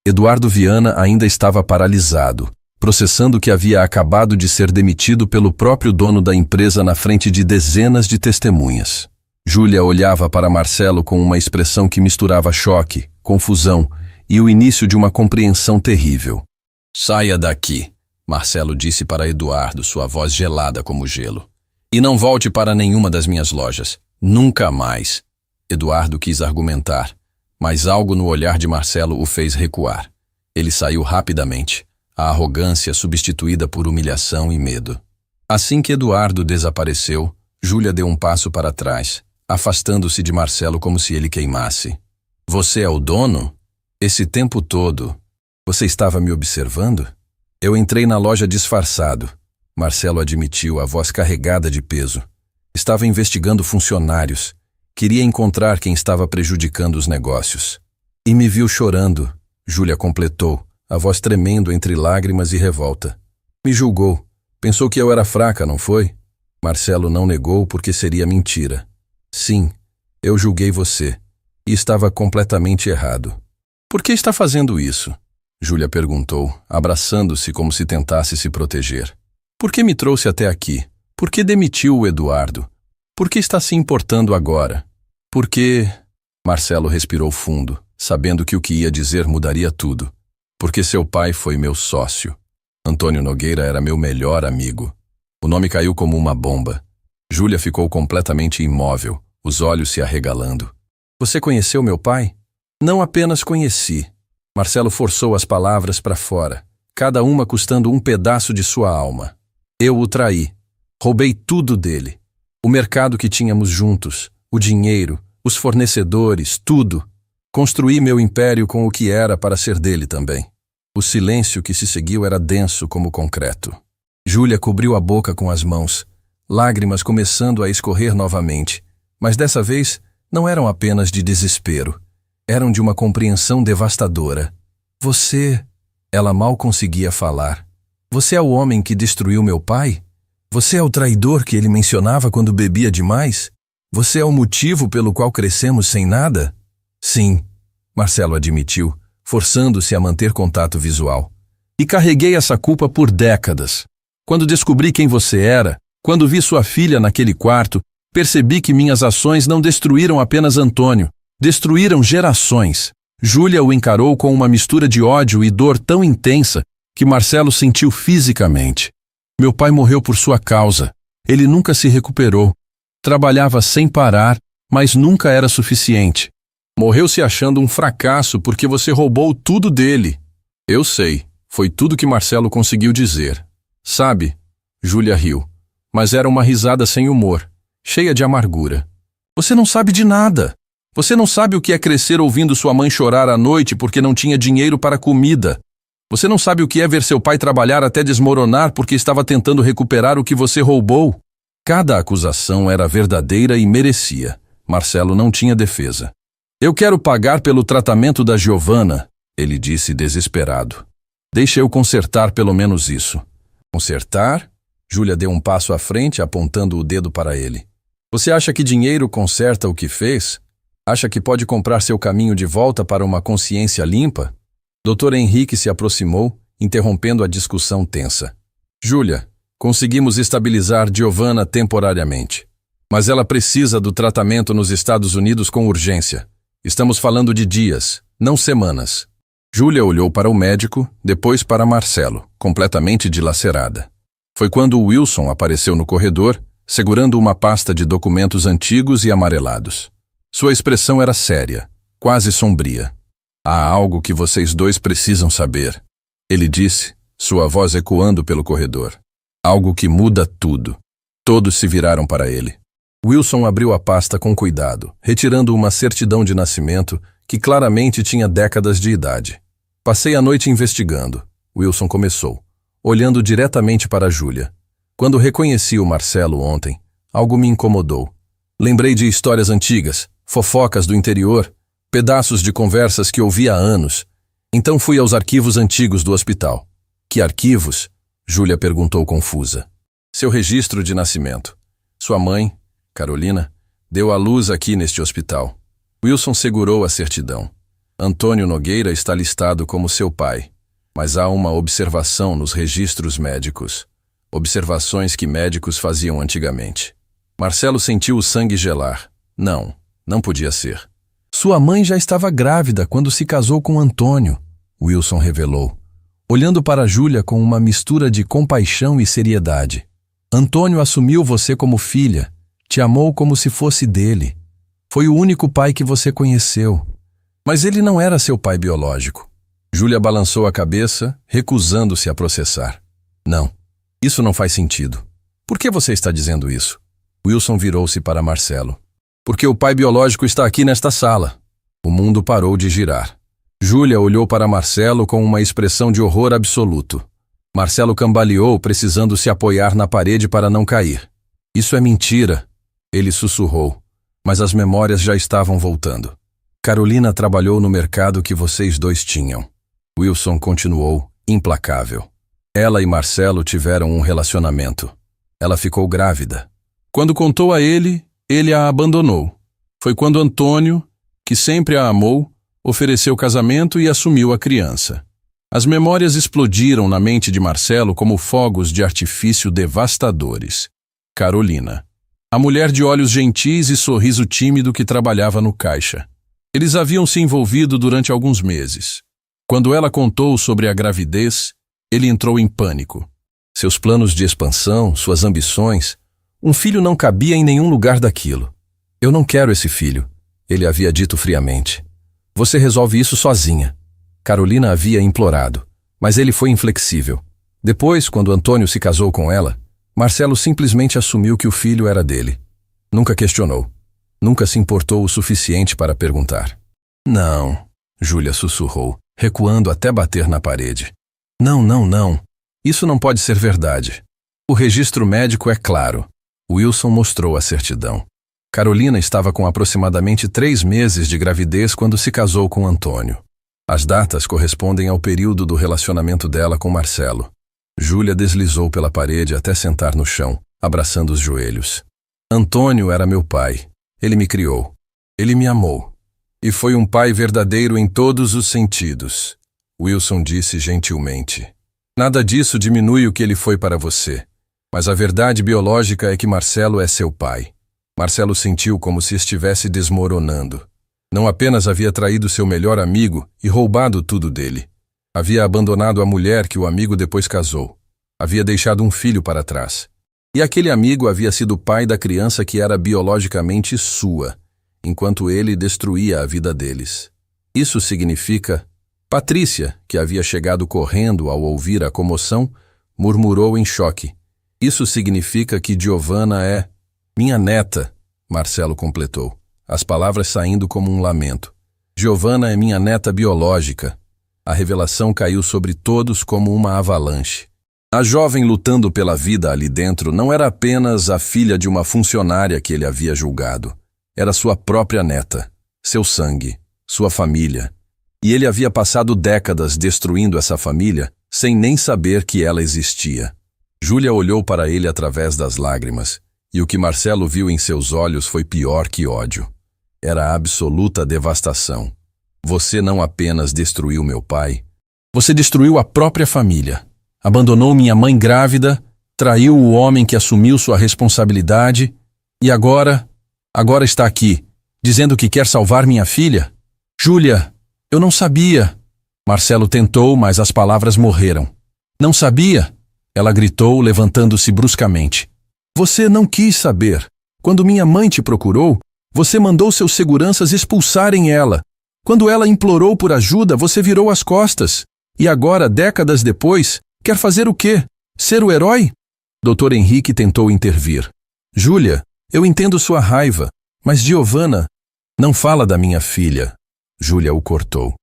Eduardo Viana ainda estava paralisado, processando que havia acabado de ser demitido pelo próprio dono da empresa na frente de dezenas de testemunhas. Júlia olhava para Marcelo com uma expressão que misturava choque, confusão e o início de uma compreensão terrível. Saia daqui, Marcelo disse para Eduardo, sua voz gelada como gelo. E não volte para nenhuma das minhas lojas. Nunca mais. Eduardo quis argumentar, mas algo no olhar de Marcelo o fez recuar. Ele saiu rapidamente, a arrogância substituída por humilhação e medo. Assim que Eduardo desapareceu, Júlia deu um passo para trás, afastando-se de Marcelo como se ele queimasse. Você é o dono? Esse tempo todo, você estava me observando? Eu entrei na loja disfarçado. Marcelo admitiu, a voz carregada de peso. Estava investigando funcionários. Queria encontrar quem estava prejudicando os negócios. E me viu chorando, Júlia completou, a voz tremendo entre lágrimas e revolta. Me julgou. Pensou que eu era fraca, não foi? Marcelo não negou porque seria mentira. Sim, eu julguei você. E estava completamente errado. Por que está fazendo isso? Júlia perguntou, abraçando-se como se tentasse se proteger. Por que me trouxe até aqui? Por que demitiu o Eduardo? Por que está se importando agora? Por que... Marcelo respirou fundo, sabendo que o que ia dizer mudaria tudo. Porque seu pai foi meu sócio. Antônio Nogueira era meu melhor amigo. O nome caiu como uma bomba. Júlia ficou completamente imóvel, os olhos se arregalando. Você conheceu meu pai? Não apenas conheci. Marcelo forçou as palavras para fora, cada uma custando um pedaço de sua alma. Eu o traí. Roubei tudo dele. O mercado que tínhamos juntos, o dinheiro, os fornecedores, tudo. Construí meu império com o que era para ser dele também. O silêncio que se seguiu era denso como concreto. Júlia cobriu a boca com as mãos, lágrimas começando a escorrer novamente, mas dessa vez não eram apenas de desespero. Eram de uma compreensão devastadora. Você... Ela mal conseguia falar. Você é o homem que destruiu meu pai? Você é o traidor que ele mencionava quando bebia demais? Você é o motivo pelo qual crescemos sem nada? Sim, Marcelo admitiu, forçando-se a manter contato visual. E carreguei essa culpa por décadas. Quando descobri quem você era, quando vi sua filha naquele quarto, percebi que minhas ações não destruíram apenas Antônio, destruíram gerações. Júlia o encarou com uma mistura de ódio e dor tão intensa que Marcelo sentiu fisicamente. Meu pai morreu por sua causa. Ele nunca se recuperou. Trabalhava sem parar, mas nunca era suficiente. Morreu se achando um fracasso porque você roubou tudo dele. Eu sei, foi tudo que Marcelo conseguiu dizer. Sabe? Júlia riu, mas era uma risada sem humor, cheia de amargura. Você não sabe de nada. Você não sabe o que é crescer ouvindo sua mãe chorar à noite porque não tinha dinheiro para comida. Você não sabe o que é ver seu pai trabalhar até desmoronar porque estava tentando recuperar o que você roubou. Cada acusação era verdadeira e merecia. Marcelo não tinha defesa. Eu quero pagar pelo tratamento da Giovana, ele disse desesperado. Deixa eu consertar pelo menos isso. Consertar? Júlia deu um passo à frente, apontando o dedo para ele. Você acha que dinheiro conserta o que fez? Acha que pode comprar seu caminho de volta para uma consciência limpa? Dr. Henrique se aproximou, interrompendo a discussão tensa. Júlia, conseguimos estabilizar Giovana temporariamente. Mas ela precisa do tratamento nos Estados Unidos com urgência. Estamos falando de dias, não semanas. Júlia olhou para o médico, depois para Marcelo, completamente dilacerada. Foi quando Wilson apareceu no corredor, segurando uma pasta de documentos antigos e amarelados. Sua expressão era séria, quase sombria. Há algo que vocês dois precisam saber, ele disse, sua voz ecoando pelo corredor. Algo que muda tudo. Todos se viraram para ele. Wilson abriu a pasta com cuidado, retirando uma certidão de nascimento que claramente tinha décadas de idade. Passei a noite investigando, Wilson começou, olhando diretamente para Júlia. Quando reconheci o Marcelo ontem, algo me incomodou. Lembrei de histórias antigas, fofocas do interior, pedaços de conversas que ouvi há anos. Então fui aos arquivos antigos do hospital. Que arquivos? Júlia perguntou confusa. Seu registro de nascimento. Sua mãe, Carolina, deu à luz aqui neste hospital. Wilson segurou a certidão. Antônio Nogueira está listado como seu pai, mas há uma observação nos registros médicos. Observações que médicos faziam antigamente. Marcelo sentiu o sangue gelar. Não podia ser. Sua mãe já estava grávida quando se casou com Antônio, Wilson revelou, olhando para Júlia com uma mistura de compaixão e seriedade. Antônio assumiu você como filha, te amou como se fosse dele. Foi o único pai que você conheceu. Mas ele não era seu pai biológico. Júlia balançou a cabeça, recusando-se a processar. Não, isso não faz sentido. Por que você está dizendo isso? Wilson virou-se para Marcelo. Porque o pai biológico está aqui nesta sala. O mundo parou de girar. Júlia olhou para Marcelo com uma expressão de horror absoluto. Marcelo cambaleou, precisando se apoiar na parede para não cair. Isso é mentira, ele sussurrou, mas as memórias já estavam voltando. Carolina trabalhou no mercado que vocês dois tinham. Wilson continuou, implacável. Ela e Marcelo tiveram um relacionamento. Ela ficou grávida. Quando contou a ele a abandonou. Foi quando Antônio, que sempre a amou, ofereceu casamento e assumiu a criança. As memórias explodiram na mente de Marcelo como fogos de artifício devastadores. Carolina. A mulher de olhos gentis e sorriso tímido que trabalhava no caixa. Eles haviam se envolvido durante alguns meses. Quando ela contou sobre a gravidez, ele entrou em pânico. Seus planos de expansão, suas ambições, um filho não cabia em nenhum lugar daquilo. Eu não quero esse filho, ele havia dito friamente. Você resolve isso sozinha. Carolina havia implorado, mas ele foi inflexível. Depois, quando Antônio se casou com ela, Marcelo simplesmente assumiu que o filho era dele. Nunca questionou. Nunca se importou o suficiente para perguntar. Não, Júlia sussurrou, recuando até bater na parede. Não. Isso não pode ser verdade. O registro médico é claro. Wilson mostrou a certidão. Carolina estava com aproximadamente 3 meses de gravidez quando se casou com Antônio. As datas correspondem ao período do relacionamento dela com Marcelo. Júlia deslizou pela parede até sentar no chão, abraçando os joelhos. Antônio era meu pai. Ele me criou. Ele me amou. E foi um pai verdadeiro em todos os sentidos. Wilson disse gentilmente. Nada disso diminui o que ele foi para você. Mas a verdade biológica é que Marcelo é seu pai. Marcelo sentiu como se estivesse desmoronando. Não apenas havia traído seu melhor amigo e roubado tudo dele. Havia abandonado a mulher que o amigo depois casou. Havia deixado um filho para trás. E aquele amigo havia sido o pai da criança que era biologicamente sua, enquanto ele destruía a vida deles. Isso significa... Patrícia, que havia chegado correndo ao ouvir a comoção, murmurou em choque. Isso significa que Giovanna é... Minha neta, Marcelo completou, as palavras saindo como um lamento. Giovanna é minha neta biológica. A revelação caiu sobre todos como uma avalanche. A jovem lutando pela vida ali dentro não era apenas a filha de uma funcionária que ele havia julgado. Era sua própria neta, seu sangue, sua família. E ele havia passado décadas destruindo essa família sem nem saber que ela existia. Júlia olhou para ele através das lágrimas, e o que Marcelo viu em seus olhos foi pior que ódio. Era absoluta devastação. Você não apenas destruiu meu pai, você destruiu a própria família. Abandonou minha mãe grávida, traiu o homem que assumiu sua responsabilidade, e agora está aqui, dizendo que quer salvar minha filha? Júlia, eu não sabia. Marcelo tentou, mas as palavras morreram. Não sabia? Ela gritou, levantando-se bruscamente. Você não quis saber. Quando minha mãe te procurou, você mandou seus seguranças expulsarem ela. Quando ela implorou por ajuda, você virou as costas. E agora, décadas depois, quer fazer o quê? Ser o herói? Dr. Henrique tentou intervir. Júlia, eu entendo sua raiva, mas Giovanna, não fala da minha filha. Júlia o cortou.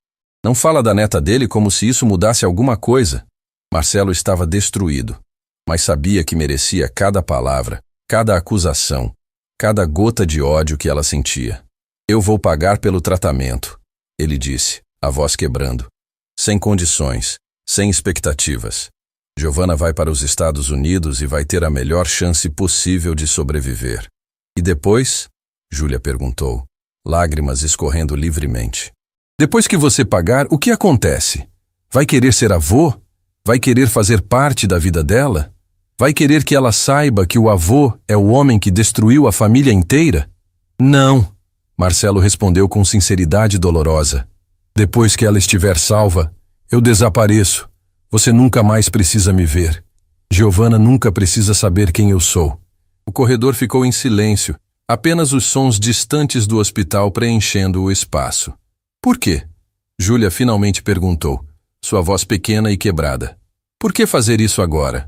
Não fala da neta dele como se isso mudasse alguma coisa. Marcelo estava destruído, mas sabia que merecia cada palavra, cada acusação, cada gota de ódio que ela sentia. Eu vou pagar pelo tratamento, ele disse, a voz quebrando. Sem condições, sem expectativas. Giovanna vai para os Estados Unidos e vai ter a melhor chance possível de sobreviver. E depois? Júlia perguntou, lágrimas escorrendo livremente. Depois que você pagar, o que acontece? Vai querer ser avô? Vai querer fazer parte da vida dela? Vai querer que ela saiba que o avô é o homem que destruiu a família inteira? Não, Marcelo respondeu com sinceridade dolorosa. Depois que ela estiver salva, eu desapareço. Você nunca mais precisa me ver. Giovanna nunca precisa saber quem eu sou. O corredor ficou em silêncio, apenas os sons distantes do hospital preenchendo o espaço. Por quê? Júlia finalmente perguntou, sua voz pequena e quebrada. Por que fazer isso agora?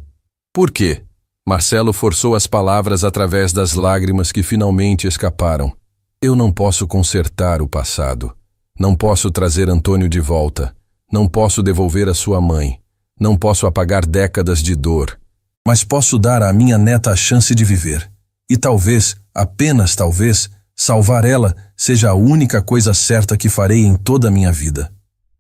Por quê? Marcelo forçou as palavras através das lágrimas que finalmente escaparam. Eu não posso consertar o passado. Não posso trazer Antônio de volta. Não posso devolver a sua mãe. Não posso apagar décadas de dor. Mas posso dar à minha neta a chance de viver. E talvez, apenas talvez, salvar ela seja a única coisa certa que farei em toda a minha vida.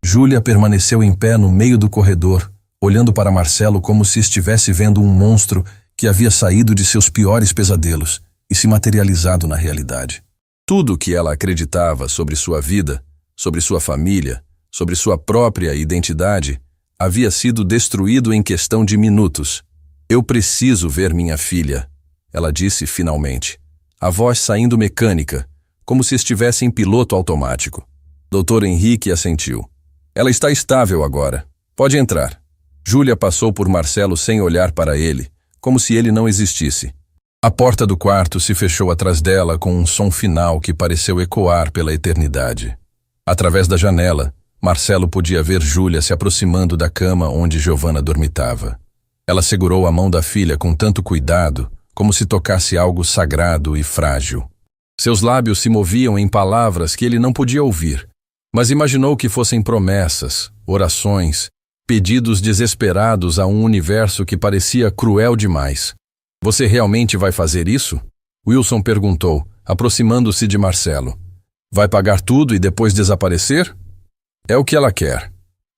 Júlia permaneceu em pé no meio do corredor, olhando para Marcelo como se estivesse vendo um monstro que havia saído de seus piores pesadelos e se materializado na realidade. Tudo o que ela acreditava sobre sua vida, sobre sua família, sobre sua própria identidade, havia sido destruído em questão de minutos. Eu preciso ver minha filha, ela disse finalmente, a voz saindo mecânica, como se estivesse em piloto automático. Dr. Henrique assentiu. Ela está estável agora. Pode entrar. Júlia passou por Marcelo sem olhar para ele, como se ele não existisse. A porta do quarto se fechou atrás dela com um som final que pareceu ecoar pela eternidade. Através da janela, Marcelo podia ver Júlia se aproximando da cama onde Giovanna dormitava. Ela segurou a mão da filha com tanto cuidado, como se tocasse algo sagrado e frágil. Seus lábios se moviam em palavras que ele não podia ouvir, mas imaginou que fossem promessas, orações, pedidos desesperados a um universo que parecia cruel demais. Você realmente vai fazer isso? Wilson perguntou, aproximando-se de Marcelo. Vai pagar tudo e depois desaparecer? É o que ela quer.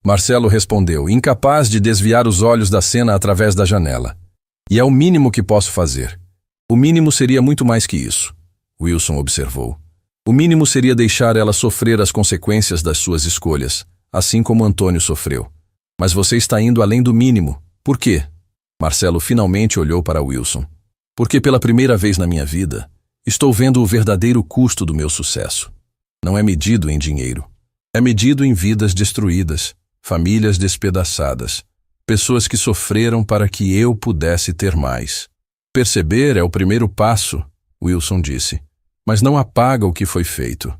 Marcelo respondeu, incapaz de desviar os olhos da cena através da janela. E é o mínimo que posso fazer. O mínimo seria muito mais que isso, Wilson observou. O mínimo seria deixar ela sofrer as consequências das suas escolhas, assim como Antônio sofreu. Mas você está indo além do mínimo. Por quê? Marcelo finalmente olhou para Wilson. Porque pela primeira vez na minha vida, estou vendo o verdadeiro custo do meu sucesso. Não é medido em dinheiro. É medido em vidas destruídas, famílias despedaçadas, pessoas que sofreram para que eu pudesse ter mais. Perceber é o primeiro passo, Wilson disse, mas não apaga o que foi feito.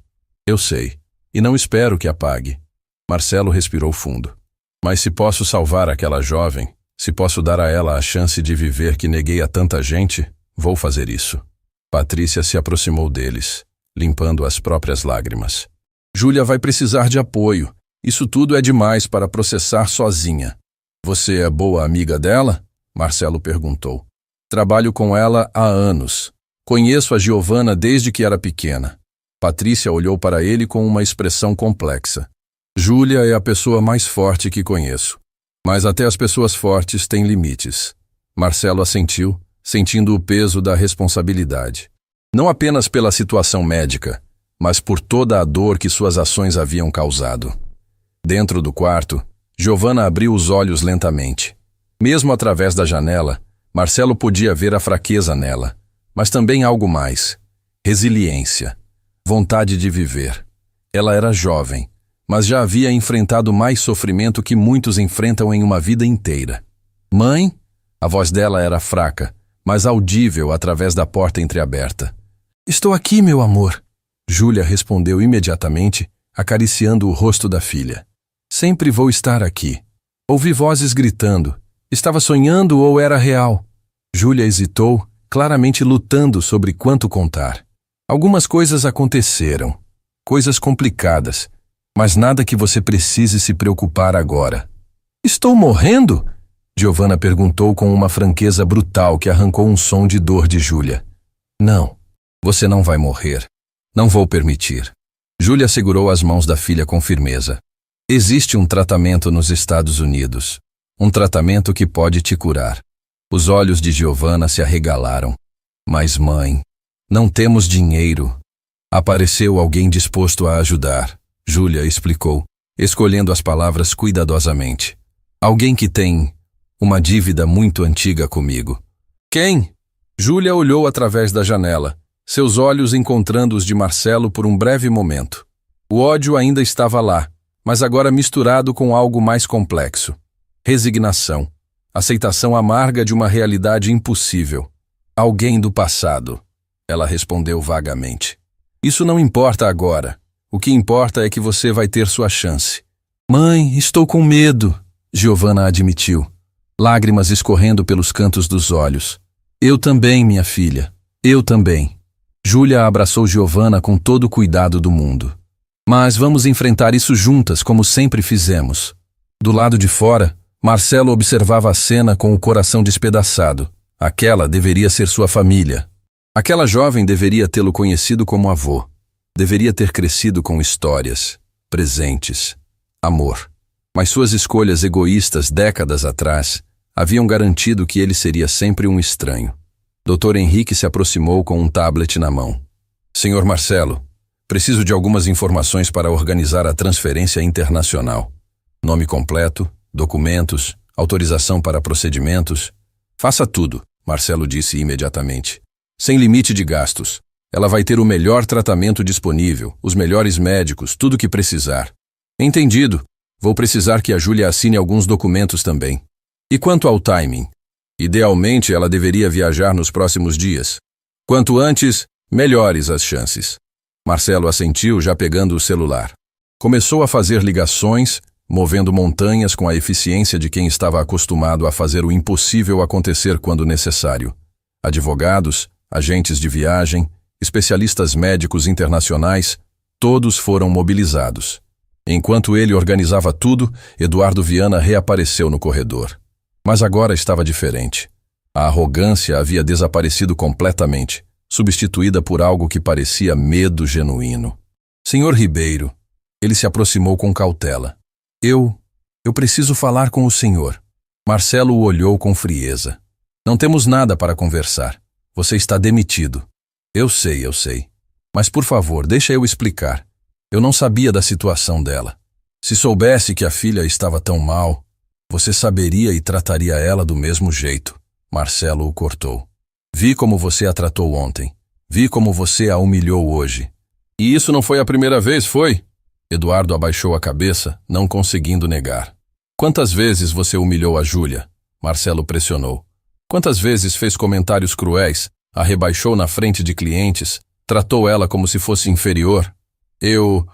Eu sei, e não espero que apague. Marcelo respirou fundo. Mas se posso salvar aquela jovem, se posso dar a ela a chance de viver que neguei a tanta gente, vou fazer isso. Patrícia se aproximou deles, limpando as próprias lágrimas. Júlia vai precisar de apoio. Isso tudo é demais para processar sozinha. Você é boa amiga dela? Marcelo perguntou. Trabalho com ela há anos. Conheço a Giovanna desde que era pequena. Patrícia olhou para ele com uma expressão complexa. Júlia é a pessoa mais forte que conheço. Mas até as pessoas fortes têm limites. Marcelo assentiu, sentindo o peso da responsabilidade. Não apenas pela situação médica, mas por toda a dor que suas ações haviam causado. Dentro do quarto, Giovanna abriu os olhos lentamente. Mesmo através da janela, Marcelo podia ver a fraqueza nela, mas também algo mais. Resiliência. Vontade de viver. Ela era jovem, mas já havia enfrentado mais sofrimento que muitos enfrentam em uma vida inteira. Mãe? A voz dela era fraca, mas audível através da porta entreaberta. Estou aqui, meu amor. Júlia respondeu imediatamente, acariciando o rosto da filha. Sempre vou estar aqui. Ouvi vozes gritando. Estava sonhando ou era real? Júlia hesitou, claramente lutando sobre quanto contar. Algumas coisas aconteceram. Coisas complicadas. Mas nada que você precise se preocupar agora. Estou morrendo? Giovanna perguntou com uma franqueza brutal que arrancou um som de dor de Júlia. Não, você não vai morrer. Não vou permitir. Júlia segurou as mãos da filha com firmeza. Existe um tratamento nos Estados Unidos. Um tratamento que pode te curar. Os olhos de Giovanna se arregalaram. Mas, mãe, não temos dinheiro. Apareceu alguém disposto a ajudar, Júlia explicou, escolhendo as palavras cuidadosamente. Alguém que tem uma dívida muito antiga comigo. Quem? Júlia olhou através da janela, seus olhos encontrando os de Marcelo por um breve momento. O ódio ainda estava lá, mas agora misturado com algo mais complexo. Resignação. Aceitação amarga de uma realidade impossível. Alguém do passado. Ela respondeu vagamente. Isso não importa agora. O que importa é que você vai ter sua chance. Mãe, estou com medo, Giovanna admitiu, lágrimas escorrendo pelos cantos dos olhos. Eu também, minha filha. Eu também. Júlia abraçou Giovanna com todo o cuidado do mundo. Mas vamos enfrentar isso juntas, como sempre fizemos. Do lado de fora, Marcelo observava a cena com o coração despedaçado. Aquela deveria ser sua família. Aquela jovem deveria tê-lo conhecido como avô. Deveria ter crescido com histórias, presentes, amor. Mas suas escolhas egoístas décadas atrás haviam garantido que ele seria sempre um estranho. Dr. Henrique se aproximou com um tablet na mão. Senhor Marcelo, preciso de algumas informações para organizar a transferência internacional. Nome completo, documentos, autorização para procedimentos. Faça tudo, Marcelo disse imediatamente. Sem limite de gastos. Ela vai ter o melhor tratamento disponível, os melhores médicos, tudo o que precisar. Entendido. Vou precisar que a Júlia assine alguns documentos também. E quanto ao timing? Idealmente, ela deveria viajar nos próximos dias. Quanto antes, melhores as chances. Marcelo assentiu, já pegando o celular. Começou a fazer ligações, movendo montanhas com a eficiência de quem estava acostumado a fazer o impossível acontecer quando necessário. Advogados, agentes de viagem, especialistas médicos internacionais, todos foram mobilizados. Enquanto ele organizava tudo, Eduardo Viana reapareceu no corredor. Mas agora estava diferente. A arrogância havia desaparecido completamente, substituída por algo que parecia medo genuíno. Senhor Ribeiro, ele se aproximou com cautela. Eu preciso falar com o senhor. Marcelo o olhou com frieza. Não temos nada para conversar. Você está demitido. Eu sei. Mas, por favor, deixa eu explicar. Eu não sabia da situação dela. Se soubesse que a filha estava tão mal, você saberia e trataria ela do mesmo jeito. Marcelo o cortou. Vi como você a tratou ontem. Vi como você a humilhou hoje. E isso não foi a primeira vez, foi? Eduardo abaixou a cabeça, não conseguindo negar. Quantas vezes você humilhou a Júlia? Marcelo pressionou. Quantas vezes fez comentários cruéis, a rebaixou na frente de clientes, tratou ela como se fosse inferior? Eu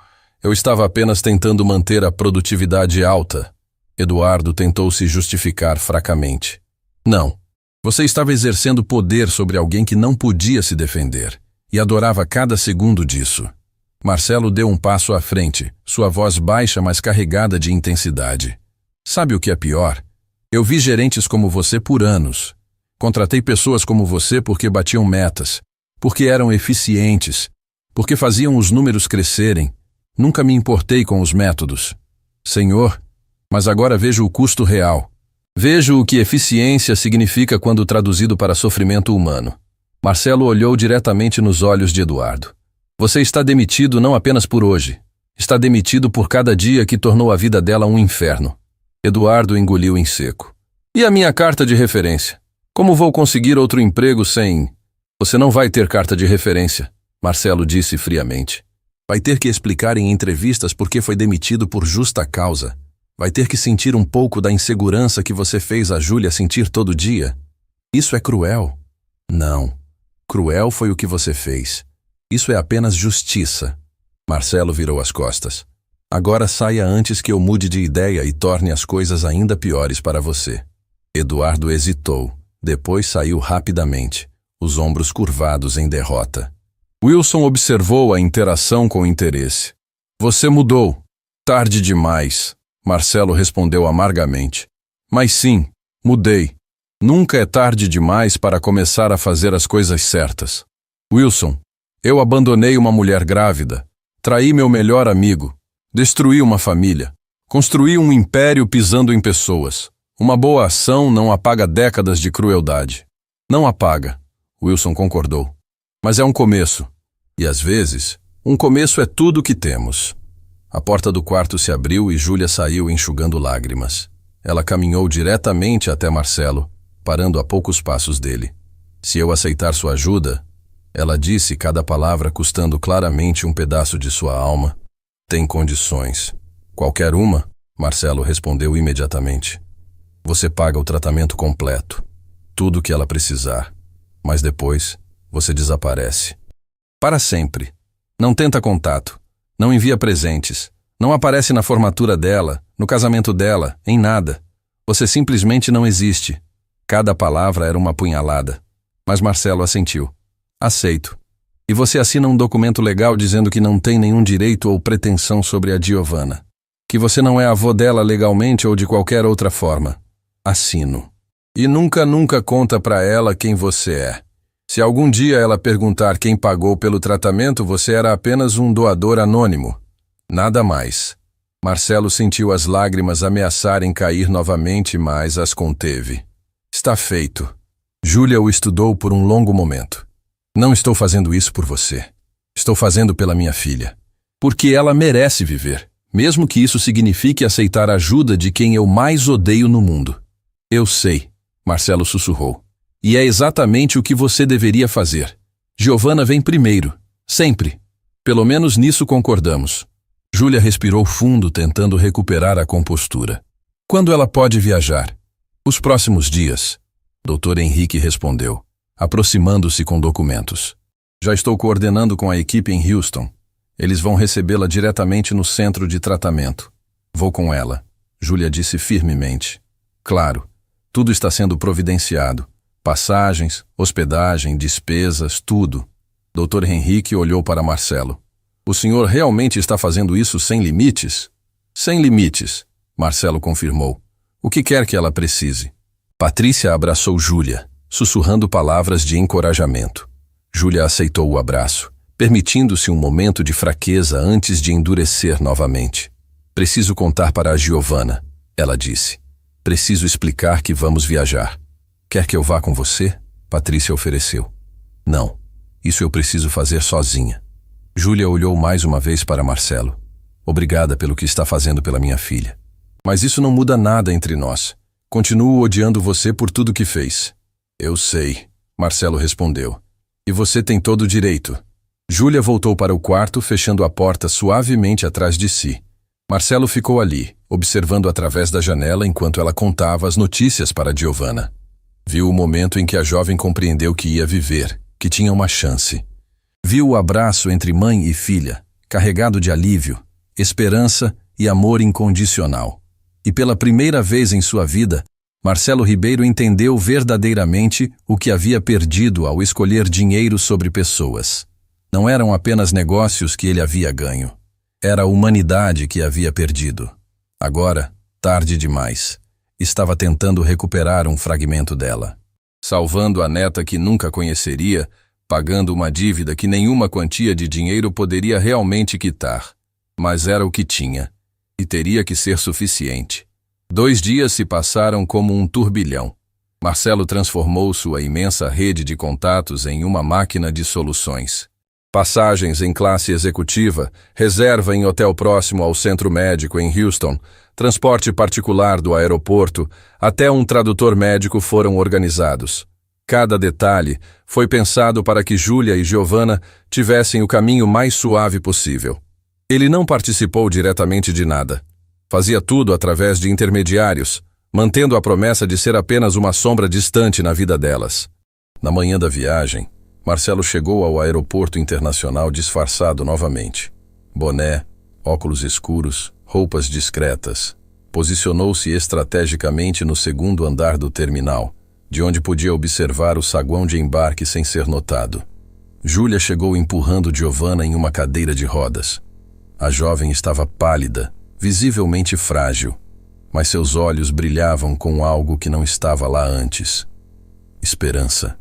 estava apenas tentando manter a produtividade alta. Eduardo tentou se justificar fracamente. Não. Você estava exercendo poder sobre alguém que não podia se defender, e adorava cada segundo disso. Marcelo deu um passo à frente, sua voz baixa, mas carregada de intensidade. Sabe o que é pior? Eu vi gerentes como você por anos. Contratei pessoas como você porque batiam metas, porque eram eficientes, porque faziam os números crescerem. Nunca me importei com os métodos. Senhor, mas agora vejo o custo real. Vejo o que eficiência significa quando traduzido para sofrimento humano. Marcelo olhou diretamente nos olhos de Eduardo. Você está demitido não apenas por hoje. Está demitido por cada dia que tornou a vida dela um inferno. Eduardo engoliu em seco. E a minha carta de referência? Como vou conseguir outro emprego sem... Você não vai ter carta de referência, Marcelo disse friamente. Vai ter que explicar em entrevistas por que foi demitido por justa causa. Vai ter que sentir um pouco da insegurança que você fez a Júlia sentir todo dia. Isso é cruel? Não. Cruel foi o que você fez. Isso é apenas justiça. Marcelo virou as costas. Agora saia antes que eu mude de ideia e torne as coisas ainda piores para você. Eduardo hesitou. Depois saiu rapidamente, os ombros curvados em derrota. Wilson observou a interação com interesse. Você mudou. Tarde demais. Marcelo respondeu amargamente. Mas sim, mudei. Nunca é tarde demais para começar a fazer as coisas certas. Wilson, eu abandonei uma mulher grávida, traí meu melhor amigo, destruí uma família, construí um império pisando em pessoas. Uma boa ação não apaga décadas de crueldade. Não apaga, Wilson concordou. Mas é um começo. E às vezes, um começo é tudo o que temos. A porta do quarto se abriu e Júlia saiu enxugando lágrimas. Ela caminhou diretamente até Marcelo, parando a poucos passos dele. Se eu aceitar sua ajuda, ela disse cada palavra custando claramente um pedaço de sua alma. Tem condições. Qualquer uma, Marcelo respondeu imediatamente. Você paga o tratamento completo, tudo o que ela precisar. Mas depois, você desaparece. Para sempre. Não tenta contato. Não envia presentes. Não aparece na formatura dela, no casamento dela, em nada. Você simplesmente não existe. Cada palavra era uma punhalada. Mas Marcelo assentiu. Aceito. E você assina um documento legal dizendo que não tem nenhum direito ou pretensão sobre a Giovanna. Que você não é avô dela legalmente ou de qualquer outra forma. Assino. E nunca conta pra ela quem você é. Se algum dia ela perguntar quem pagou pelo tratamento, você era apenas um doador anônimo. Nada mais. Marcelo sentiu as lágrimas ameaçarem cair novamente, mas as conteve. Está feito. Júlia o estudou por um longo momento. Não estou fazendo isso por você. Estou fazendo pela minha filha. Porque ela merece viver, mesmo que isso signifique aceitar a ajuda de quem eu mais odeio no mundo. Eu sei, Marcelo sussurrou. E é exatamente o que você deveria fazer. Giovanna vem primeiro, sempre. Pelo menos nisso concordamos. Júlia respirou fundo, tentando recuperar a compostura. Quando ela pode viajar? Os próximos dias, Dr. Henrique respondeu, aproximando-se com documentos. Já estou coordenando com a equipe em Houston. Eles vão recebê-la diretamente no centro de tratamento. Vou com ela, Júlia disse firmemente. Claro, tudo está sendo providenciado. Passagens, hospedagem, despesas, tudo. Dr. Henrique olhou para Marcelo. O senhor realmente está fazendo isso sem limites? Sem limites, Marcelo confirmou. O que quer que ela precise? Patrícia abraçou Júlia, sussurrando palavras de encorajamento. Júlia aceitou o abraço, permitindo-se um momento de fraqueza antes de endurecer novamente. Preciso contar para a Giovanna, ela disse. Preciso explicar que vamos viajar. Quer que eu vá com você? Patrícia ofereceu. Não, isso eu preciso fazer sozinha. Júlia olhou mais uma vez para Marcelo. Obrigada pelo que está fazendo pela minha filha. Mas isso não muda nada entre nós. Continuo odiando você por tudo que fez. Eu sei, Marcelo respondeu. E você tem todo o direito. Júlia voltou para o quarto, fechando a porta suavemente atrás de si. Marcelo ficou ali, observando através da janela enquanto ela contava as notícias para Giovanna. Viu o momento em que a jovem compreendeu que ia viver, que tinha uma chance. Viu o abraço entre mãe e filha, carregado de alívio, esperança e amor incondicional. E pela primeira vez em sua vida, Marcelo Ribeiro entendeu verdadeiramente o que havia perdido ao escolher dinheiro sobre pessoas. Não eram apenas negócios que ele havia ganho. Era a humanidade que havia perdido. Agora, tarde demais, estava tentando recuperar um fragmento dela. Salvando a neta que nunca conheceria, pagando uma dívida que nenhuma quantia de dinheiro poderia realmente quitar. Mas era o que tinha, e teria que ser suficiente. 2 dias se passaram como um turbilhão. Marcelo transformou sua imensa rede de contatos em uma máquina de soluções. Passagens em classe executiva, reserva em hotel próximo ao centro médico em Houston, transporte particular do aeroporto, até um tradutor médico foram organizados. Cada detalhe foi pensado para que Júlia e Giovanna tivessem o caminho mais suave possível. Ele não participou diretamente de nada. Fazia tudo através de intermediários, mantendo a promessa de ser apenas uma sombra distante na vida delas. Na manhã da viagem, Marcelo chegou ao aeroporto internacional disfarçado novamente. Boné, óculos escuros, roupas discretas. Posicionou-se estrategicamente no segundo andar do terminal, de onde podia observar o saguão de embarque sem ser notado. Júlia chegou empurrando Giovanna em uma cadeira de rodas. A jovem estava pálida, visivelmente frágil, mas seus olhos brilhavam com algo que não estava lá antes. Esperança.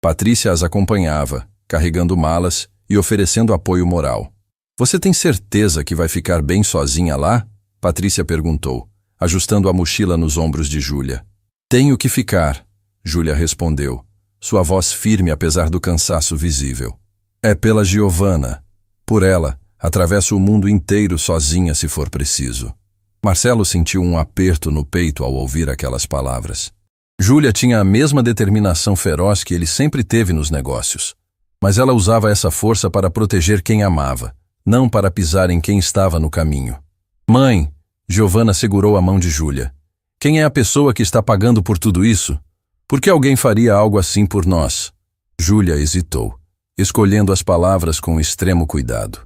Patrícia as acompanhava, carregando malas e oferecendo apoio moral. "Você tem certeza que vai ficar bem sozinha lá?" Patrícia perguntou, ajustando a mochila nos ombros de Júlia. "Tenho que ficar", Júlia respondeu, sua voz firme apesar do cansaço visível. "É pela Giovanna. Por ela, atravesso o mundo inteiro sozinha se for preciso." Marcelo sentiu um aperto no peito ao ouvir aquelas palavras. Júlia tinha a mesma determinação feroz que ele sempre teve nos negócios, mas ela usava essa força para proteger quem amava, não para pisar em quem estava no caminho. "Mãe", Giovanna segurou a mão de Júlia. "Quem é a pessoa que está pagando por tudo isso? Por que alguém faria algo assim por nós?" Júlia hesitou, escolhendo as palavras com extremo cuidado.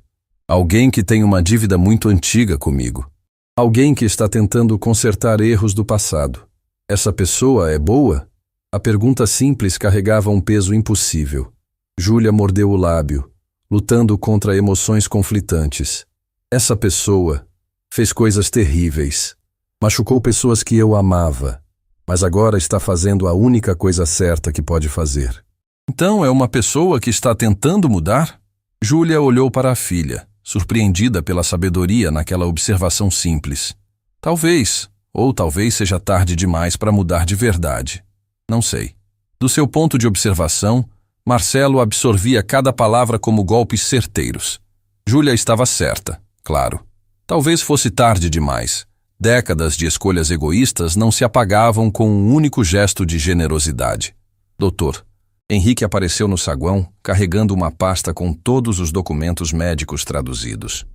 "Alguém que tem uma dívida muito antiga comigo. Alguém que está tentando consertar erros do passado. Essa pessoa é boa?" A pergunta simples carregava um peso impossível. Júlia mordeu o lábio, lutando contra emoções conflitantes. "Essa pessoa fez coisas terríveis. Machucou pessoas que eu amava, mas agora está fazendo a única coisa certa que pode fazer." "Então é uma pessoa que está tentando mudar?" Júlia olhou para a filha, surpreendida pela sabedoria naquela observação simples. "Talvez, ou talvez seja tarde demais para mudar de verdade. Não sei." Do seu ponto de observação, Marcelo absorvia cada palavra como golpes certeiros. Júlia estava certa, claro. Talvez fosse tarde demais. Décadas de escolhas egoístas não se apagavam com um único gesto de generosidade. "Doutor." Henrique apareceu no saguão, carregando uma pasta com todos os documentos médicos traduzidos.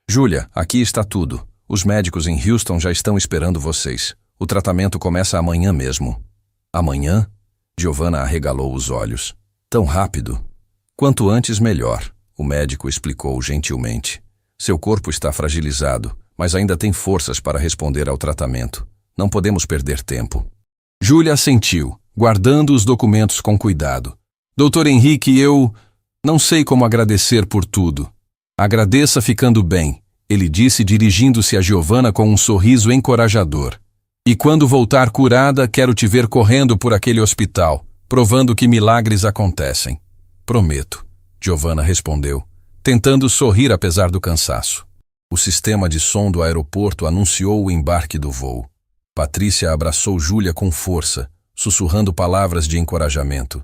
"Júlia, aqui está tudo. Os médicos em Houston já estão esperando vocês. O tratamento começa amanhã mesmo." "Amanhã?" Giovanna arregalou os olhos. "Tão rápido?" "Quanto antes, melhor", o médico explicou gentilmente. "Seu corpo está fragilizado, mas ainda tem forças para responder ao tratamento. Não podemos perder tempo." Júlia assentiu, guardando os documentos com cuidado. "Doutor Henrique, eu não sei como agradecer por tudo." "Agradeça ficando bem", ele disse dirigindo-se a Giovanna com um sorriso encorajador. "E quando voltar curada, quero te ver correndo por aquele hospital, provando que milagres acontecem." "Prometo", Giovanna respondeu, tentando sorrir apesar do cansaço. O sistema de som do aeroporto anunciou o embarque do voo. Patrícia abraçou Júlia com força, sussurrando palavras de encorajamento.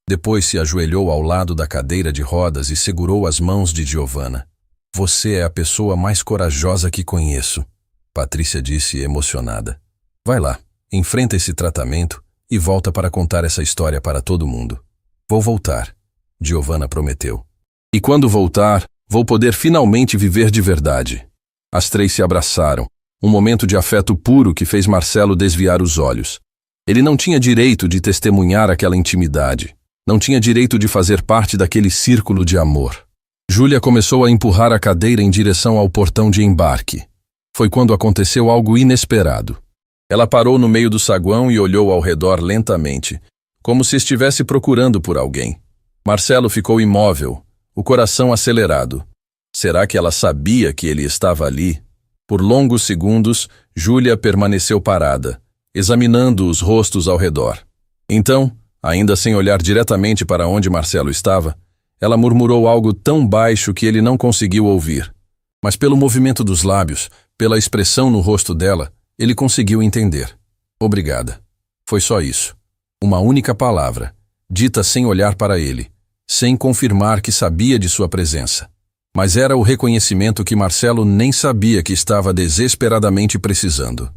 Depois se ajoelhou ao lado da cadeira de rodas e segurou as mãos de Giovanna. "Você é a pessoa mais corajosa que conheço", Patrícia disse emocionada. "Vai lá, enfrenta esse tratamento e volta para contar essa história para todo mundo." "Vou voltar", Giovanna prometeu. "E quando voltar, vou poder finalmente viver de verdade." As três se abraçaram, um momento de afeto puro que fez Marcelo desviar os olhos. Ele não tinha direito de testemunhar aquela intimidade. Não tinha direito de fazer parte daquele círculo de amor. Júlia começou a empurrar a cadeira em direção ao portão de embarque. Foi quando aconteceu algo inesperado. Ela parou no meio do saguão e olhou ao redor lentamente, como se estivesse procurando por alguém. Marcelo ficou imóvel, o coração acelerado. Será que ela sabia que ele estava ali? Por longos segundos, Júlia permaneceu parada, examinando os rostos ao redor. Então, ainda sem olhar diretamente para onde Marcelo estava, ela murmurou algo tão baixo que ele não conseguiu ouvir. Mas pelo movimento dos lábios, pela expressão no rosto dela, ele conseguiu entender. "Obrigada." Foi só isso. Uma única palavra, dita sem olhar para ele, sem confirmar que sabia de sua presença. Mas era o reconhecimento que Marcelo nem sabia que estava desesperadamente precisando.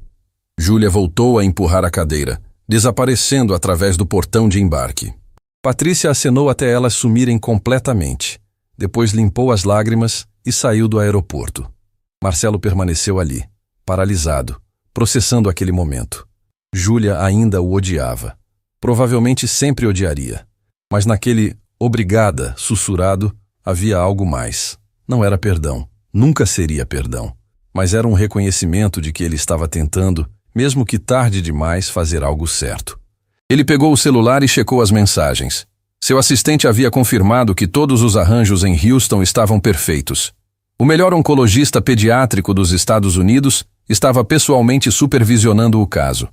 Júlia voltou a empurrar a cadeira, desaparecendo através do portão de embarque. Patrícia acenou até elas sumirem completamente. Depois limpou as lágrimas e saiu do aeroporto. Marcelo permaneceu ali, paralisado, processando aquele momento. Júlia ainda o odiava. Provavelmente sempre odiaria. Mas naquele "obrigada" sussurrado havia algo mais. Não era perdão. Nunca seria perdão. Mas era um reconhecimento de que ele estava tentando, mesmo que tarde demais, fazer algo certo. Ele pegou o celular e checou as mensagens. Seu assistente havia confirmado que todos os arranjos em Houston estavam perfeitos. O melhor oncologista pediátrico dos Estados Unidos estava pessoalmente supervisionando o caso.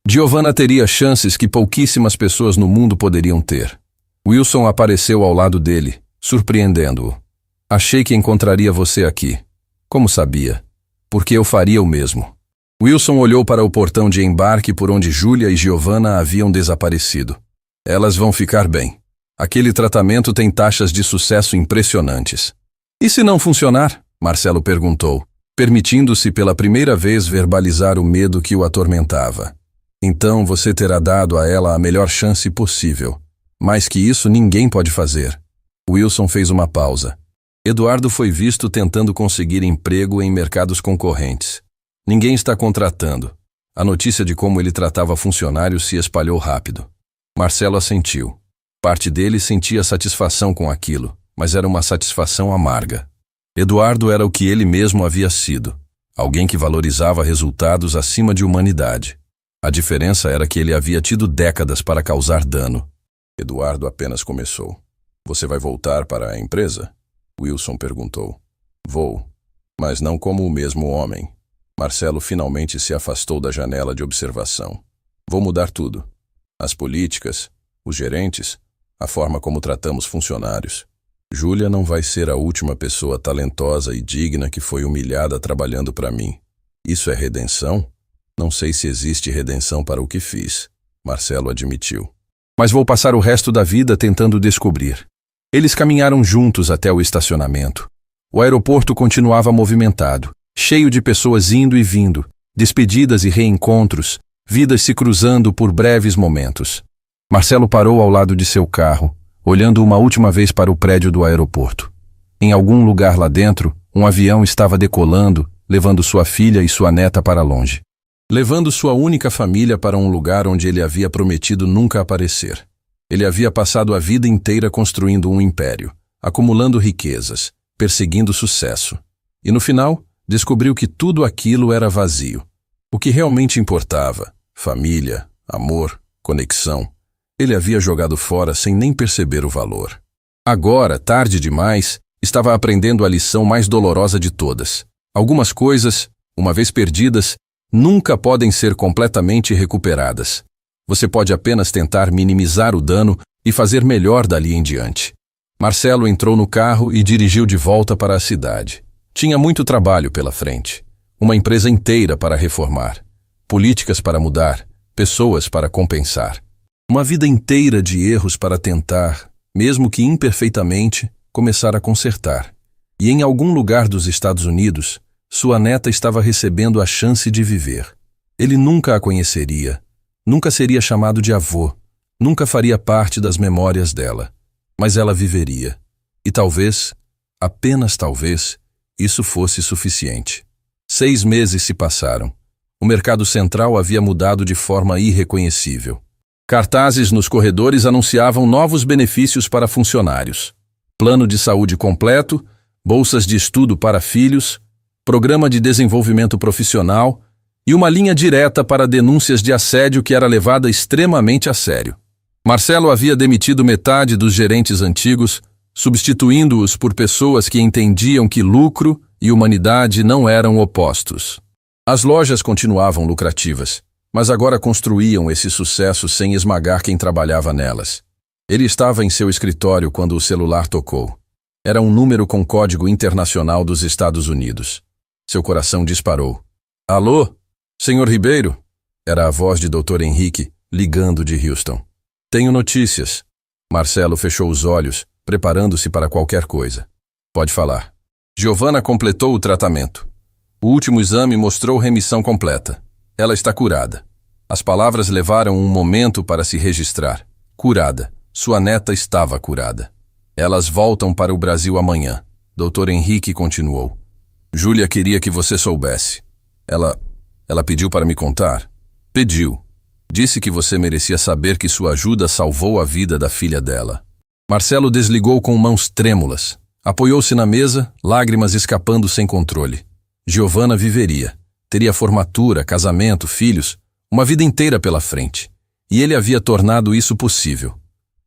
Giovanna teria chances que pouquíssimas pessoas no mundo poderiam ter. Wilson apareceu ao lado dele, surpreendendo-o. Achei que encontraria você aqui. Como sabia? Porque eu faria o mesmo. Wilson olhou para o portão de embarque por onde Júlia e Giovanna haviam desaparecido. Elas vão ficar bem. Aquele tratamento tem taxas de sucesso impressionantes. E se não funcionar? Marcelo perguntou, permitindo-se pela primeira vez verbalizar o medo que o atormentava. Então você terá dado a ela a melhor chance possível. Mais que isso, ninguém pode fazer. Wilson fez uma pausa. Eduardo foi visto tentando conseguir emprego em mercados concorrentes. Ninguém está contratando. A notícia de como ele tratava funcionários se espalhou rápido. Marcelo assentiu. Parte dele sentia satisfação com aquilo, mas era uma satisfação amarga. Eduardo era o que ele mesmo havia sido, alguém que valorizava resultados acima de humanidade. A diferença era que ele havia tido décadas para causar dano. Eduardo apenas começou. Você vai voltar para a empresa? Wilson perguntou. Vou, mas não como o mesmo homem. Marcelo finalmente se afastou da janela de observação. Vou mudar tudo. As políticas, os gerentes, a forma como tratamos funcionários. Júlia não vai ser a última pessoa talentosa e digna que foi humilhada trabalhando para mim. Isso é redenção? Não sei se existe redenção para o que fiz, Marcelo admitiu. Mas vou passar o resto da vida tentando descobrir. Eles caminharam juntos até o estacionamento. O aeroporto continuava movimentado, cheio de pessoas indo e vindo, despedidas e reencontros, vidas se cruzando por breves momentos. Marcelo parou ao lado de seu carro, olhando uma última vez para o prédio do aeroporto. Em algum lugar lá dentro, um avião estava decolando, levando sua filha e sua neta para longe. Levando sua única família para um lugar onde ele havia prometido nunca aparecer. Ele havia passado a vida inteira construindo um império, acumulando riquezas, perseguindo sucesso. E no final, descobriu que tudo aquilo era vazio. O que realmente importava, família, amor, conexão, ele havia jogado fora sem nem perceber o valor. Agora, tarde demais, estava aprendendo a lição mais dolorosa de todas. Algumas coisas, uma vez perdidas, nunca podem ser completamente recuperadas. Você pode apenas tentar minimizar o dano e fazer melhor dali em diante. Marcelo entrou no carro e dirigiu de volta para a cidade. Tinha muito trabalho pela frente. Uma empresa inteira para reformar. Políticas para mudar. Pessoas para compensar. Uma vida inteira de erros para tentar, mesmo que imperfeitamente, começar a consertar. E em algum lugar dos Estados Unidos, sua neta estava recebendo a chance de viver. Ele nunca a conheceria, nunca seria chamado de avô, nunca faria parte das memórias dela. Mas ela viveria. E talvez, apenas talvez, isso fosse suficiente. 6 meses se passaram. O mercado central havia mudado de forma irreconhecível. Cartazes nos corredores anunciavam novos benefícios para funcionários. Plano de saúde completo, bolsas de estudo para filhos, programa de desenvolvimento profissional e uma linha direta para denúncias de assédio que era levada extremamente a sério. Marcelo havia demitido metade dos gerentes antigos, substituindo-os por pessoas que entendiam que lucro e humanidade não eram opostos. As lojas continuavam lucrativas, mas agora construíam esse sucesso sem esmagar quem trabalhava nelas. Ele estava em seu escritório quando o celular tocou. Era um número com código internacional dos Estados Unidos. Seu coração disparou. Alô? Senhor Ribeiro? Era a voz de Dr. Henrique, ligando de Houston. Tenho notícias. Marcelo fechou os olhos, preparando-se para qualquer coisa. Pode falar. Giovanna completou o tratamento. O último exame mostrou remissão completa. Ela está curada. As palavras levaram um momento para se registrar. Curada. Sua neta estava curada. Elas voltam para o Brasil amanhã. Dr. Henrique continuou. Júlia queria que você soubesse. Ela pediu para me contar. Pediu. Disse que você merecia saber que sua ajuda salvou a vida da filha dela. Marcelo desligou com mãos trêmulas. Apoiou-se na mesa, lágrimas escapando sem controle. Giovanna viveria. Teria formatura, casamento, filhos, uma vida inteira pela frente. E ele havia tornado isso possível.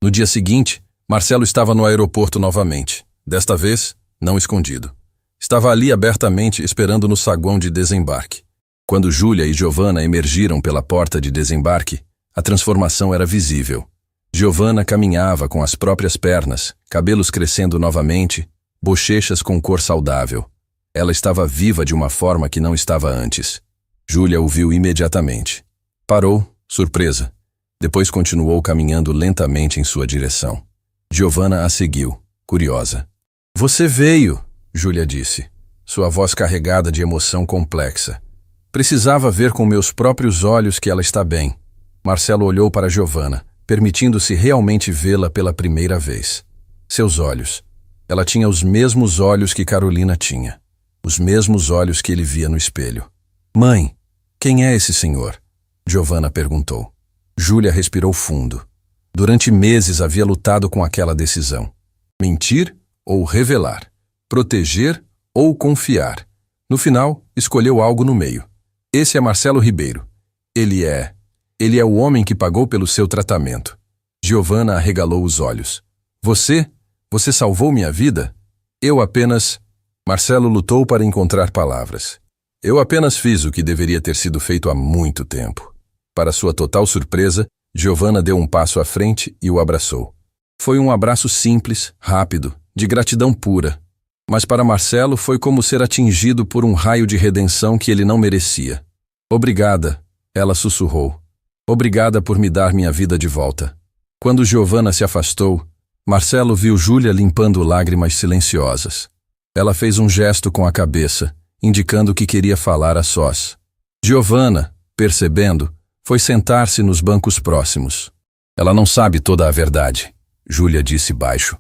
No dia seguinte, Marcelo estava no aeroporto novamente. Desta vez, não escondido. Estava ali abertamente esperando no saguão de desembarque. Quando Júlia e Giovanna emergiram pela porta de desembarque, a transformação era visível. Giovanna caminhava com as próprias pernas, cabelos crescendo novamente, bochechas com cor saudável. Ela estava viva de uma forma que não estava antes. Júlia o viu imediatamente. Parou, surpresa. Depois continuou caminhando lentamente em sua direção. Giovanna a seguiu, curiosa. Você veio, Júlia disse, sua voz carregada de emoção complexa. Precisava ver com meus próprios olhos que ela está bem. Marcelo olhou para Giovanna, permitindo-se realmente vê-la pela primeira vez. Seus olhos. Ela tinha os mesmos olhos que Carolina tinha. Os mesmos olhos que ele via no espelho. Mãe, quem é esse senhor? Giovanna perguntou. Júlia respirou fundo. Durante meses havia lutado com aquela decisão. Mentir ou revelar? Proteger ou confiar? No final, escolheu algo no meio. Esse é Marcelo Ribeiro. Ele é o homem que pagou pelo seu tratamento. Giovanna arregalou os olhos. Você salvou minha vida? Marcelo lutou para encontrar palavras. Eu apenas fiz o que deveria ter sido feito há muito tempo. Para sua total surpresa, Giovanna deu um passo à frente e o abraçou. Foi um abraço simples, rápido, de gratidão pura. Mas para Marcelo foi como ser atingido por um raio de redenção que ele não merecia. Obrigada, ela sussurrou. Obrigada por me dar minha vida de volta. Quando Giovanna se afastou, Marcelo viu Júlia limpando lágrimas silenciosas. Ela fez um gesto com a cabeça, indicando que queria falar a sós. Giovanna, percebendo, foi sentar-se nos bancos próximos. Ela não sabe toda a verdade, Júlia disse baixo.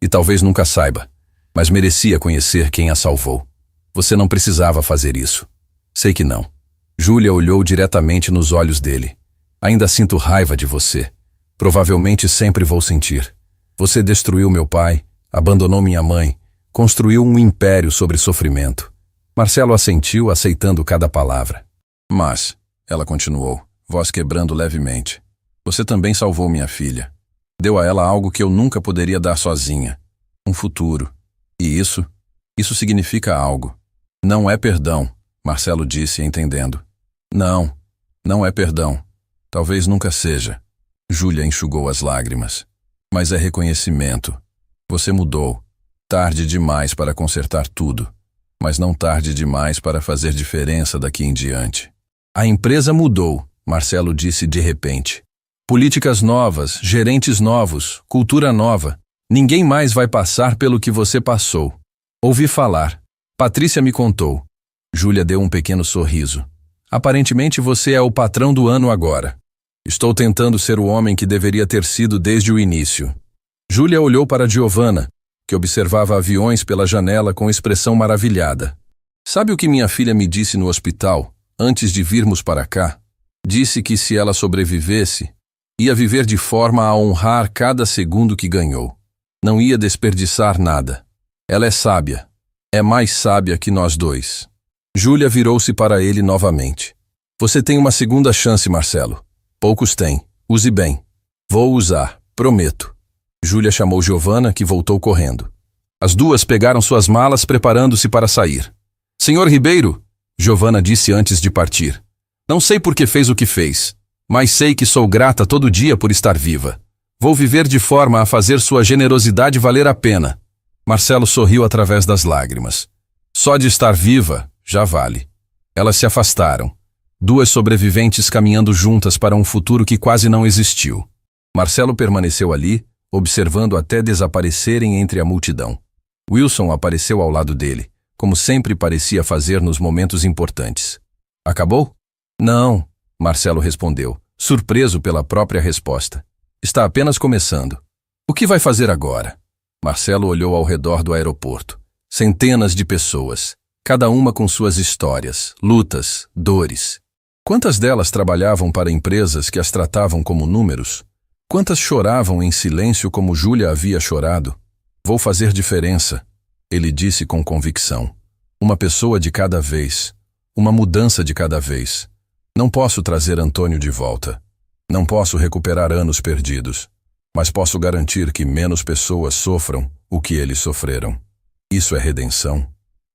E talvez nunca saiba, mas merecia conhecer quem a salvou. Você não precisava fazer isso. Sei que não. Júlia olhou diretamente nos olhos dele. Ainda sinto raiva de você. Provavelmente sempre vou sentir. Você destruiu meu pai, abandonou minha mãe, construiu um império sobre sofrimento. Marcelo assentiu, aceitando cada palavra. Mas, ela continuou, voz quebrando levemente, você também salvou minha filha. Deu a ela algo que eu nunca poderia dar sozinha. Um futuro. E isso significa algo. Não é perdão, Marcelo disse, entendendo. Não é perdão. Talvez nunca seja. Júlia enxugou as lágrimas. Mas é reconhecimento. Você mudou. Tarde demais para consertar tudo. Mas não tarde demais para fazer diferença daqui em diante. A empresa mudou, Marcelo disse de repente. Políticas novas, gerentes novos, cultura nova. Ninguém mais vai passar pelo que você passou. Ouvi falar. Patrícia me contou. Júlia deu um pequeno sorriso. Aparentemente você é o patrão do ano agora. Estou tentando ser o homem que deveria ter sido desde o início. Júlia olhou para Giovanna, que observava aviões pela janela com expressão maravilhada. Sabe o que minha filha me disse no hospital, antes de virmos para cá? Disse que se ela sobrevivesse, ia viver de forma a honrar cada segundo que ganhou. Não ia desperdiçar nada. Ela é sábia. É mais sábia que nós dois. Júlia virou-se para ele novamente. Você tem uma segunda chance, Marcelo. Poucos têm. Use bem. Vou usar, prometo. Júlia chamou Giovanna, que voltou correndo. As duas pegaram suas malas, preparando-se para sair. Senhor Ribeiro, Giovanna disse antes de partir. Não sei por que fez o que fez, mas sei que sou grata todo dia por estar viva. Vou viver de forma a fazer sua generosidade valer a pena. Marcelo sorriu através das lágrimas. Só de estar viva, já vale. Elas se afastaram. Duas sobreviventes caminhando juntas para um futuro que quase não existiu. Marcelo permaneceu ali, observando até desaparecerem entre a multidão. Wilson apareceu ao lado dele, como sempre parecia fazer nos momentos importantes. Acabou? Não, Marcelo respondeu, surpreso pela própria resposta. Está apenas começando. O que vai fazer agora? Marcelo olhou ao redor do aeroporto. Centenas de pessoas, cada uma com suas histórias, lutas, dores. Quantas delas trabalhavam para empresas que as tratavam como números? Quantas choravam em silêncio como Júlia havia chorado? Vou fazer diferença, ele disse com convicção. Uma pessoa de cada vez, uma mudança de cada vez. Não posso trazer Antônio de volta. Não posso recuperar anos perdidos. Mas posso garantir que menos pessoas sofram o que eles sofreram. Isso é redenção?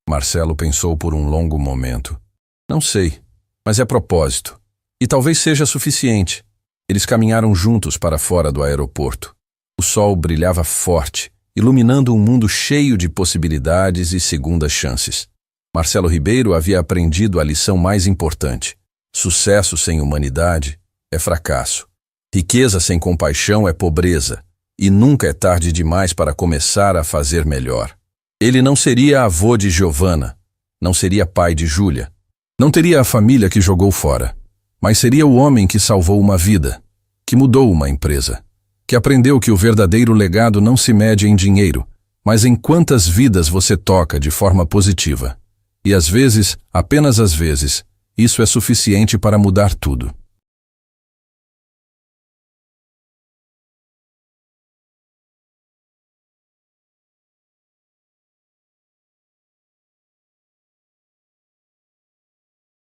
Marcelo pensou por um longo momento. Não sei, mas é propósito. E talvez seja suficiente. Eles caminharam juntos para fora do aeroporto. O sol brilhava forte, iluminando um mundo cheio de possibilidades e segundas chances. Marcelo Ribeiro havia aprendido a lição mais importante. Sucesso sem humanidade é fracasso. Riqueza sem compaixão é pobreza. E nunca é tarde demais para começar a fazer melhor. Ele não seria avô de Giovana, não seria pai de Júlia, não teria a família que jogou fora, mas seria o homem que salvou uma vida, que mudou uma empresa, que aprendeu que o verdadeiro legado não se mede em dinheiro, mas em quantas vidas você toca de forma positiva. E às vezes, apenas às vezes, isso é suficiente para mudar tudo.